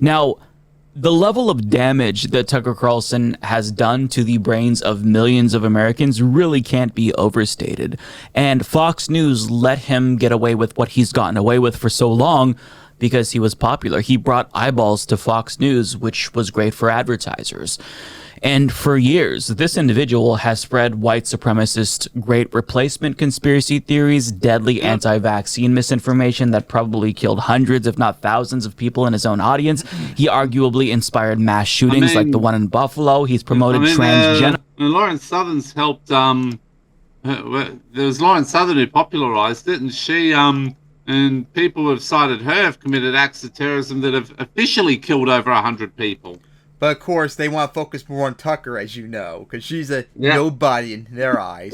Now, the level of damage that Tucker Carlson has done to the brains of millions of Americans really can't be overstated. And Fox News let him get away with what he's gotten away with for so long because he was popular. He brought eyeballs to Fox News, which was great for advertisers. And for years, this individual has spread white supremacist great replacement conspiracy theories, deadly anti-vaccine misinformation that probably killed hundreds, if not thousands, of people in his own audience. He arguably inspired mass shootings like the one in Buffalo. He's promoted transgender.
Lauren Southern's helped. There was Lauren Southern who popularized it, and she and people who have cited her have committed acts of terrorism that have officially killed over 100 people.
But of course, they want to focus more on Tucker, as you know, because she's a nobody in their eyes.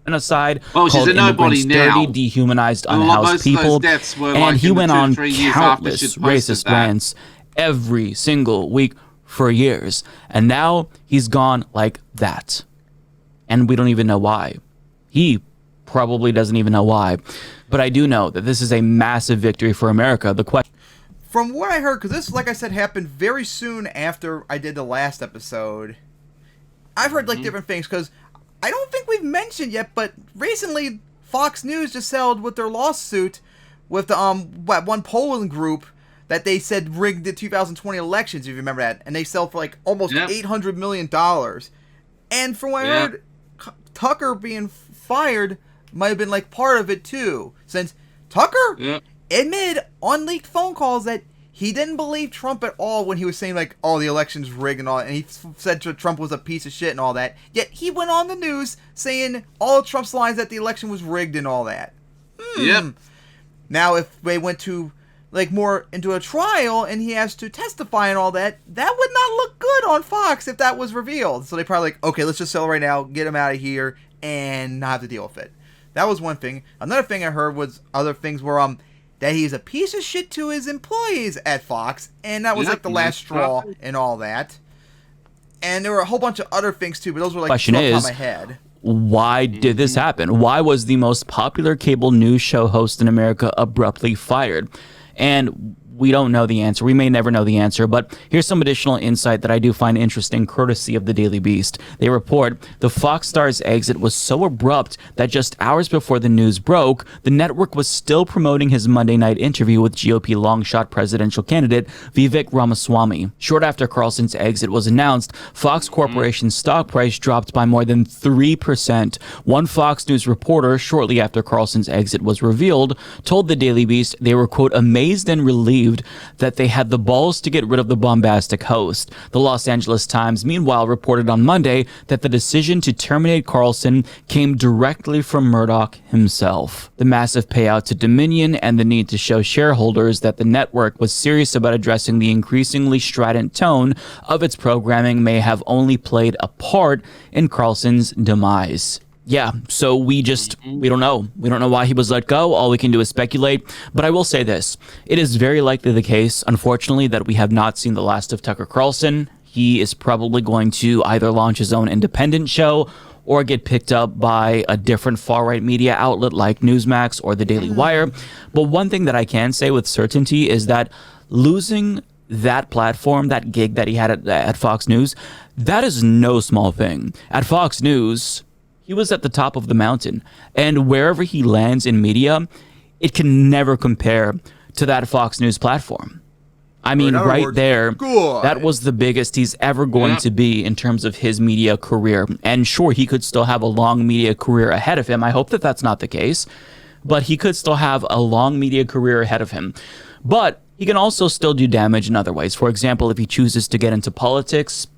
Genocide
she's
called
a nobody
immigrants
now.
dirty, dehumanized,
And
unhoused people,
were
and he
in the
went
2 or
on
3 years after
countless
she'd posted
racist
that.
rants every single week for years, and now he's gone like that, and we don't even know why. He probably doesn't even know why, but I do know that this is a massive victory for America. The question.
From what I heard, because this, like I said, happened very soon after I did the last episode, I've heard like different things, because I don't think we've mentioned yet, but recently Fox News just settled with their lawsuit with the one Poland group that they said rigged the 2020 elections, if you remember that, and they sell for like almost $800 million. And from what I heard, Tucker being fired might have been like part of it too, since Tucker admitted on leaked phone calls that he didn't believe Trump at all when he was saying like, oh, the election's rigged and all that, and he said Trump was a piece of shit and all that, yet he went on the news saying all of Trump's lines that the election was rigged and all that. Now if they went to like more into a trial and he has to testify and all that, that would not look good on Fox if that was revealed. So they probably like, okay, let's just sell right now, get him out of here, and not have to deal with it. That was one thing. Another thing I heard was other things were that he's a piece of shit to his employees at Fox, and that was like the last straw and all that. And there were a whole bunch of other things too, but those were like
Question
off the top of
is,
my head.
Why did this happen? Why was the most popular cable news show host in America abruptly fired? And we don't know the answer. We may never know the answer, but here's some additional insight that I do find interesting, courtesy of the Daily Beast. They report the Fox star's exit was so abrupt that just hours before the news broke, the network was still promoting his Monday night interview with GOP longshot presidential candidate Vivek Ramaswamy. Short after Carlson's exit was announced, Fox Corporation's stock price dropped by more than 3%. One Fox News reporter, shortly after Carlson's exit was revealed, told the Daily Beast they were, quote, amazed and relieved that they had the balls to get rid of the bombastic host. The Los Angeles Times, meanwhile, reported on Monday that the decision to terminate Carlson came directly from Murdoch himself. The massive payout to Dominion and the need to show shareholders that the network was serious about addressing the increasingly strident tone of its programming may have only played a part in Carlson's demise. Yeah, so we don't know. We don't know why he was let go. All we can do is speculate. But I will say this. It is very likely the case, unfortunately, that we have not seen the last of Tucker Carlson. He is probably going to either launch his own independent show or get picked up by a different far-right media outlet like Newsmax or the Daily Wire. But one thing that I can say with certainty is that losing that platform, that gig that he had at Fox News, that is no small thing. At Fox News, he was at the top of the mountain, and wherever he lands in media, it can never compare to that Fox News platform. I mean, right there, that was the biggest he's ever going to be in terms of his media career. And sure, he could still have a long media career ahead of him. I hope that that's not the case, but he could still have a long media career ahead of him. But he can also still do damage in other ways. For example, if he chooses to get into politics,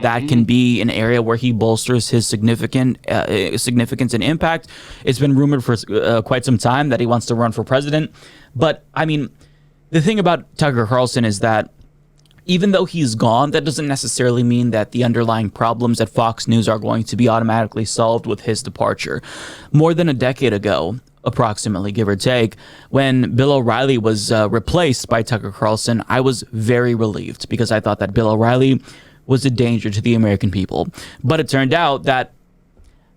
that can be an area where he bolsters his significance and impact. It's been rumored for quite some time that he wants to run for president. But, I mean, the thing about Tucker Carlson is that even though he's gone, that doesn't necessarily mean that the underlying problems at Fox News are going to be automatically solved with his departure. More than a decade ago, approximately, give or take, when Bill O'Reilly was replaced by Tucker Carlson, I was very relieved because I thought that Bill O'Reilly was a danger to the American people. But it turned out that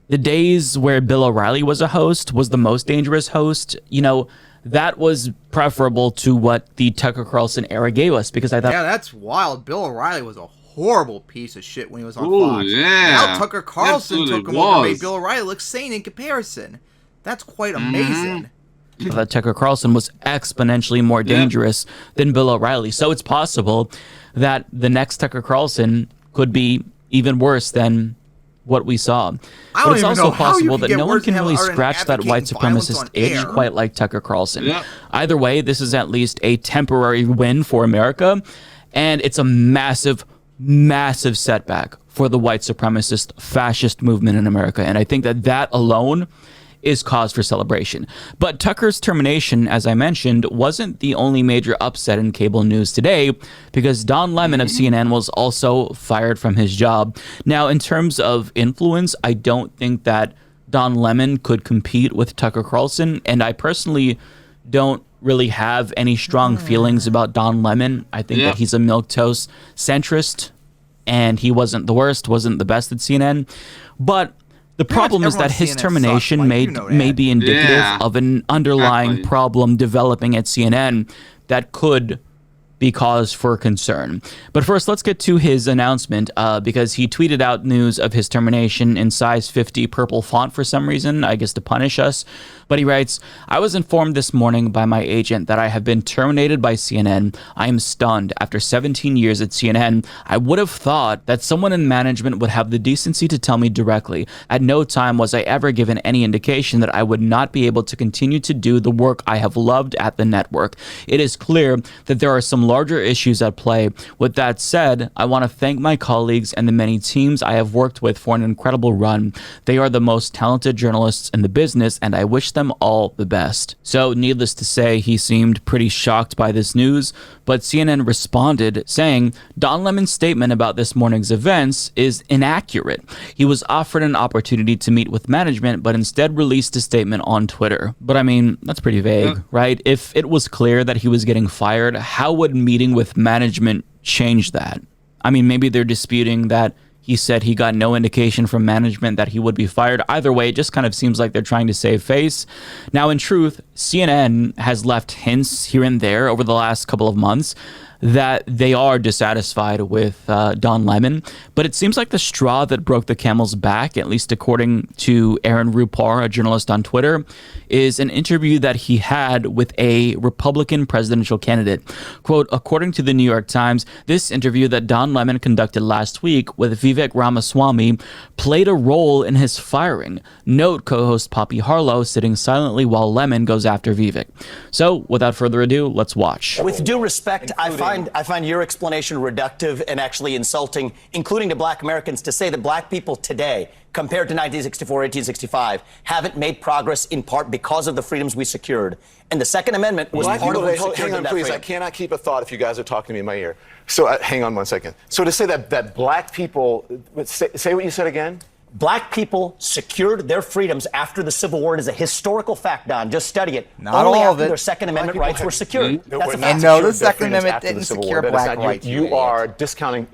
the days where Bill O'Reilly was a host was the most dangerous host. You know, that was preferable to what the Tucker Carlson era gave us, because I thought...
Yeah, that's wild. Bill O'Reilly was a horrible piece of shit when he was on
Ooh,
Fox.
yeah.
Now Tucker Carlson
Absolutely
took him over and made
was.
Bill O'Reilly look sane in comparison. That's quite amazing.
that Tucker Carlson was exponentially more dangerous than Bill O'Reilly. So it's possible that the next Tucker Carlson could be even worse than what we saw.
I
But
don't
it's
even
also
know how you
possible
can
that
get
no one
worse
can
than
really
are
scratch that white
advocating violence
supremacist
on
itch
air.
quite like Tucker Carlson.
Yep.
Either way, this is at least a temporary win for America, and it's a massive, massive setback for the white supremacist fascist movement in America. And I think that that alone is cause for celebration. But Tucker's termination, as I mentioned, wasn't the only major upset in cable news today, because Don Lemon of CNN was also fired from his job. Now, in terms of influence, I don't think that Don Lemon could compete with Tucker Carlson, and I personally don't really have any strong feelings about Don Lemon. I think that he's a milquetoast centrist, and he wasn't the worst, wasn't the best at CNN. But the problem is that his termination may be indicative of an underlying problem developing at CNN that could be cause for concern. But first, let's get to his announcement, because he tweeted out news of his termination in size 50 purple font for some reason, I guess to punish us. But he writes, "I was informed this morning by my agent that I have been terminated by CNN. I am stunned. After 17 years at CNN, I would have thought that someone in management would have the decency to tell me directly. At no time was I ever given any indication that I would not be able to continue to do the work I have loved at the network. It is clear that there are some larger issues at play. With that said, I want to thank my colleagues and the many teams I have worked with for an incredible run. They are the most talented journalists in the business, and I wish them all the best." So, needless to say, he seemed pretty shocked by this news, but CNN responded saying, "Don Lemon's statement about this morning's events is inaccurate. He was offered an opportunity to meet with management, but instead released a statement on Twitter." But I mean, that's pretty vague, right? If it was clear that he was getting fired, how would meeting with management change that? I mean, maybe they're disputing that he said he got no indication from management that he would be fired. Either way, it just kind of seems like they're trying to save face. Now, in truth, CNN has left hints here and there over the last couple of months that they are dissatisfied with Don Lemon, but it seems like the straw that broke the camel's back, at least according to Aaron Rupar, a journalist on Twitter, is an interview that he had with a Republican presidential candidate. Quote, according to the New York Times, this interview that Don Lemon conducted last week with Vivek Ramaswamy played a role in his firing. Note co-host Poppy Harlow sitting silently while Lemon goes after Vivek. So, without further ado, let's watch.
With due respect, I find your explanation reductive and actually insulting, including to black Americans, to say that black people today, compared to 1964, 1865, haven't made progress in part because of the freedoms we secured. And the Second Amendment was part of what secured
hang on,
that
please.
freedom.
I cannot keep a thought if you guys are talking to me in my ear. So hang on one second. So to say that black people, say what you said again?
Black people secured their freedoms after the Civil War. It is a historical fact, Don. Just study it.
Not
Only
all of
after
it.
their Second Amendment rights were secured.
That's
a fact.
And no, the Second Amendment didn't secure black rights.
You are discounting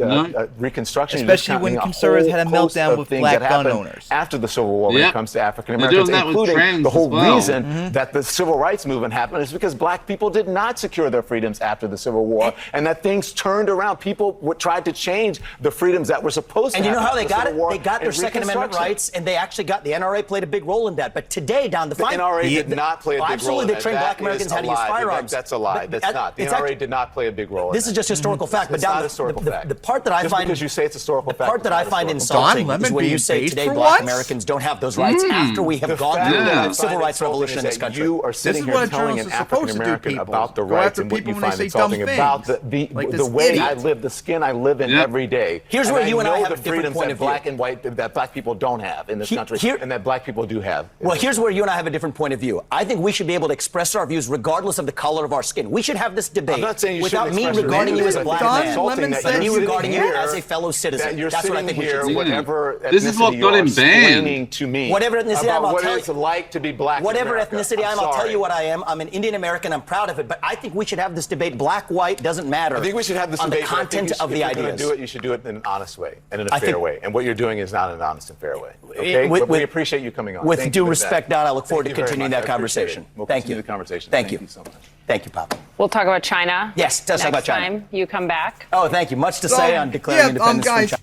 Reconstruction.
Especially when conservatives had a meltdown with black gun owners.
After the Civil War, when it comes to African Americans, including the whole reason that the Civil Rights Movement happened is because black people did not secure their freedoms after the Civil War, and that things turned around. People tried to change the freedoms that were supposed to happen.
And you know how they got it?
War
They got their Second Amendment rights, and they actually got the NRA played a big role in that. But today, Don, the
NRA did not play a big role in that.
Absolutely, they trained black Americans how to use firearms.
That's a lie. That's not. The NRA did not play a big role in that.
This is just historical fact. But
It's
Don,
not historical fact.
the part that I
Just
find
because you say it's historical fact.
The part that I find insulting is when you say today black Americans don't have those rights after we have gone through the civil rights revolution in this country.
You are sitting here telling an African American about the rights and what you find insulting about the way I live, the skin I live in every day.
Here's where you and I have
the
a different
freedoms
point
that
of view.
black and white that black people don't have in this country, and that black people do have.
Well, here's where you and I have a different point of view. I think we should be able to express our views regardless of the color of our skin. We should have this debate without me regarding you as a black man, but me regarding you as a fellow citizen. That's what I think we should do.
Whatever
This is what got him banned.
To me,
whatever ethnicity I am, I'll tell you.
What it's like to be black.
Whatever ethnicity I am, I'll tell you what I am. I'm an Indian American. I'm proud of it. But I think we should have this debate. Black, white, doesn't matter.
I think we should have this
on
debate.
the content of the ideas.
If you're going to do it, you should do it in an honest way and in a fair way. And what you're doing is not an honest and fair way. Okay? We appreciate you coming on.
With due respect, Don, I look forward to continuing that conversation.
We'll
Thank
continue
you.
the conversation.
Thank you
so much.
Thank you, Papa.
We'll talk about China.
Yes, let's talk about China.
Next time you come back.
Oh, thank you. Much to say on declaring independence
guys,
from China.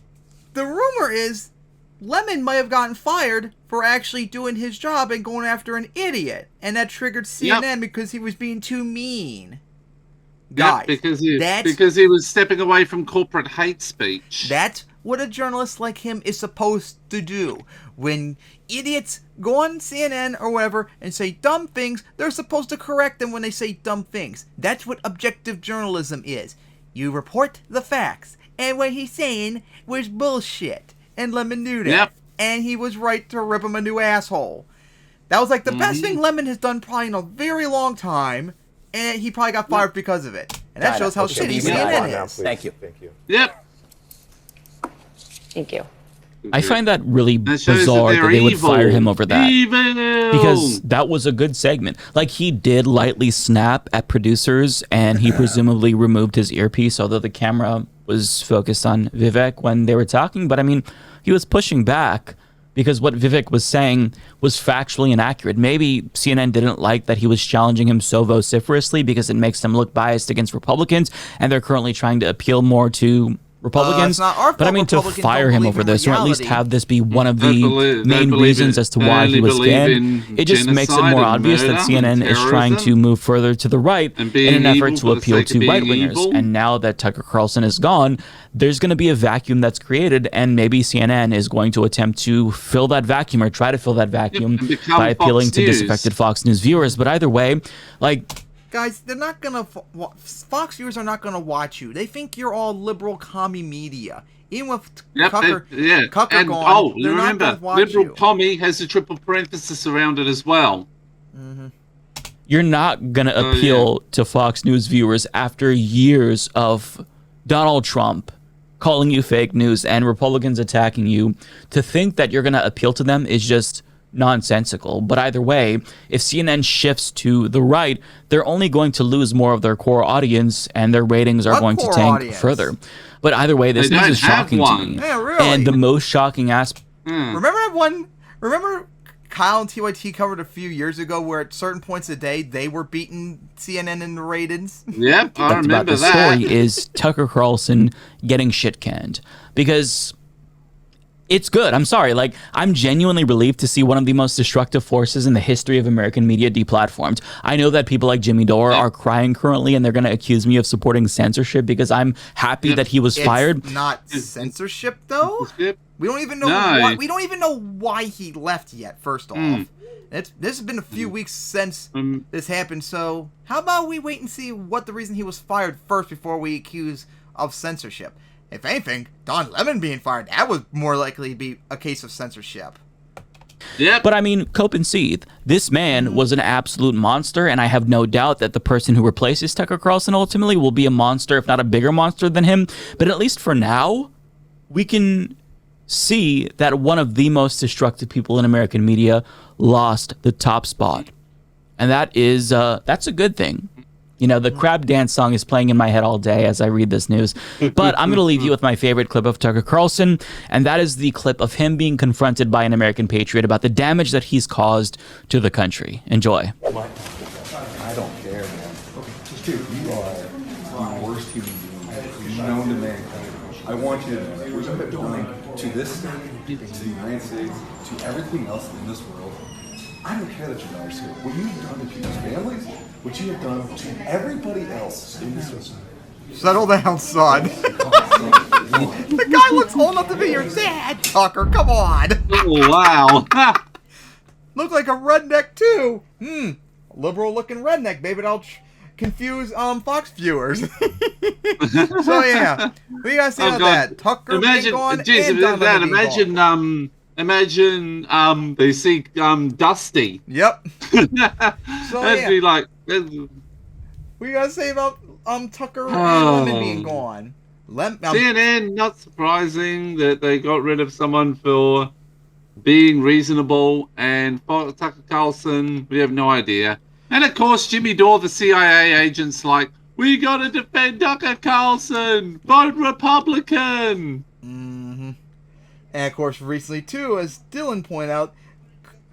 the rumor is Lemon might have gotten fired for actually doing his job and going after an idiot, and that triggered CNN because he was being too mean. Guys,
because he was stepping away from corporate hate speech.
That's what a journalist like him is supposed to do. When idiots go on CNN or whatever and say dumb things, they're supposed to correct them when they say dumb things. That's what objective journalism is. You report the facts. And what he's saying was bullshit. And Lemon knew that.
Yep.
And he was right to rip him a new asshole. That was like the best thing Lemon has done probably in a very long time. And he probably got fired because of it. And that shows how shitty CNN is.
Thank you.
Thank you.
Yep.
Thank you.
I find that really
That shows
bizarre that they would
evil.
fire him over that.
Evil.
Because that was a good segment. Like, he did lightly snap at producers, and he presumably removed his earpiece, although the camera was focused on Vivek when they were talking. But I mean, he was pushing back because what Vivek was saying was factually inaccurate. Maybe CNN didn't like that he was challenging him so vociferously because it makes them look biased against Republicans, and they're currently trying to appeal more to Republicans.
It's not our
But I mean, to
Republicans
fire
don't
him
believe
over
in
this, or at least
reality.
have this be one of
They
the
believe- they
main
believe
reasons
in-
as to why
they
he was
believe
banned,
in
it just makes it
genocide
more
and
obvious that
murder
CNN
and
is trying to
terrorism.
move further to the right
And
in
being
an effort
evil
to
for the
appeal
sake of
to
being
right-wingers.
evil.
And now that Tucker Carlson is gone, there's going to be a vacuum that's created, and maybe CNN is going to attempt to fill that vacuum or try to fill that vacuum
and become
by appealing
Fox
to
News.
disaffected Fox News viewers. But either way, like,
Guys, they're not gonna... Fox viewers are not gonna watch you. They think you're all liberal commie media. Even with Tucker
and
gone, they're not
remember,
gonna watch
liberal
you.
commie has a triple parenthesis around it as well.
you're not going to appeal to Fox News viewers after years of Donald Trump calling you fake news and Republicans attacking you. To think that you're going to appeal to them is just nonsensical. But either way, if CNN shifts to the right, they're only going to lose more of their core audience, and their ratings are going to tank further. But either way, this
They
news
don't
is
have
shocking to
one.
me.
Yeah, really.
And the most shocking aspect.
Remember that one? Remember Kyle and TYT covered a few years ago where at certain points a day they were beating CNN in the ratings?
Yep, I
That's about
remember
the
that.
story is Tucker Carlson getting shit canned, because it's good. I'm sorry. Like, I'm genuinely relieved to see one of the most destructive forces in the history of American media deplatformed. I know that people like Jimmy Dore are crying currently, and they're going to accuse me of supporting censorship because I'm happy that he was fired.
It's not censorship though. We don't even know
No.
why. We don't even know why he left yet. First off, this has been a few weeks since this happened. So how about we wait and see what the reason he was fired first before we accuse of censorship? If anything, Don Lemon being fired, that would more likely to be a case of censorship.
But I mean, cope and seethe. This man was an absolute monster, and I have no doubt that the person who replaces Tucker Carlson ultimately will be a monster, if not a bigger monster than him. But at least for now, we can see that one of the most destructive people in American media lost the top spot. And that is, that's a good thing. You know, the crab dance song is playing in my head all day as I read this news. But I'm going to leave you with my favorite clip of Tucker Carlson, and that is the clip of him being confronted by an American patriot about the damage that he's caused to the country. Enjoy.
I don't care, man. Dude, you are the worst human being known to mankind. I want you to know that what you have done to this state, to the United States, to everything else in this world, I don't care that your daughter's here. What you've done to people's families, what you have done to everybody else in this world.
Settle down, son. The guy looks old enough to be your dad, Tucker. Come on.
Oh, wow.
Look like a redneck too. Liberal-looking redneck, baby. That'll confuse Fox viewers. So yeah, we gotta say about that. Tucker being gone and Don Lemon being gone.
Imagine they see Dusty.
Yep.
That'd be like.
We gotta say about Tucker and Lemon being gone.
CNN, not surprising that they got rid of someone for being reasonable, and Tucker Carlson, we have no idea. And of course, Jimmy Dore, the CIA agent's like, we gotta defend Tucker Carlson, vote Republican.
And of course, recently too, as Dylan pointed out,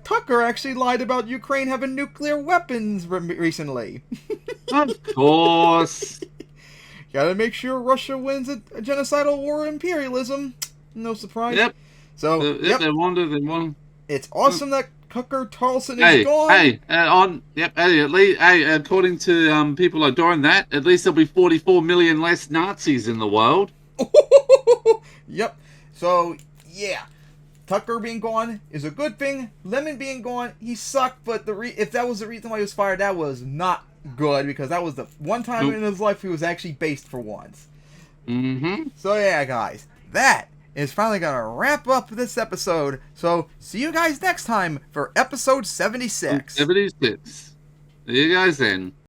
Tucker actually lied about Ukraine having nuclear weapons recently.
Of course.
Gotta make sure Russia wins a genocidal war of imperialism. No surprise.
Yep.
So,
they won.
It's awesome that Tucker Carlson is gone.
According to people like Doran, at least there'll be 44 million less Nazis in the world.
Yep. So, yeah. Tucker being gone is a good thing. Lemon being gone, he sucked, but if that was the reason why he was fired, that was not good, because that was the one time in his life he was actually based for once.
Mm-hmm.
So, yeah, guys. That is finally going to wrap up this episode. So, see you guys next time for episode 76.
76. See you guys then.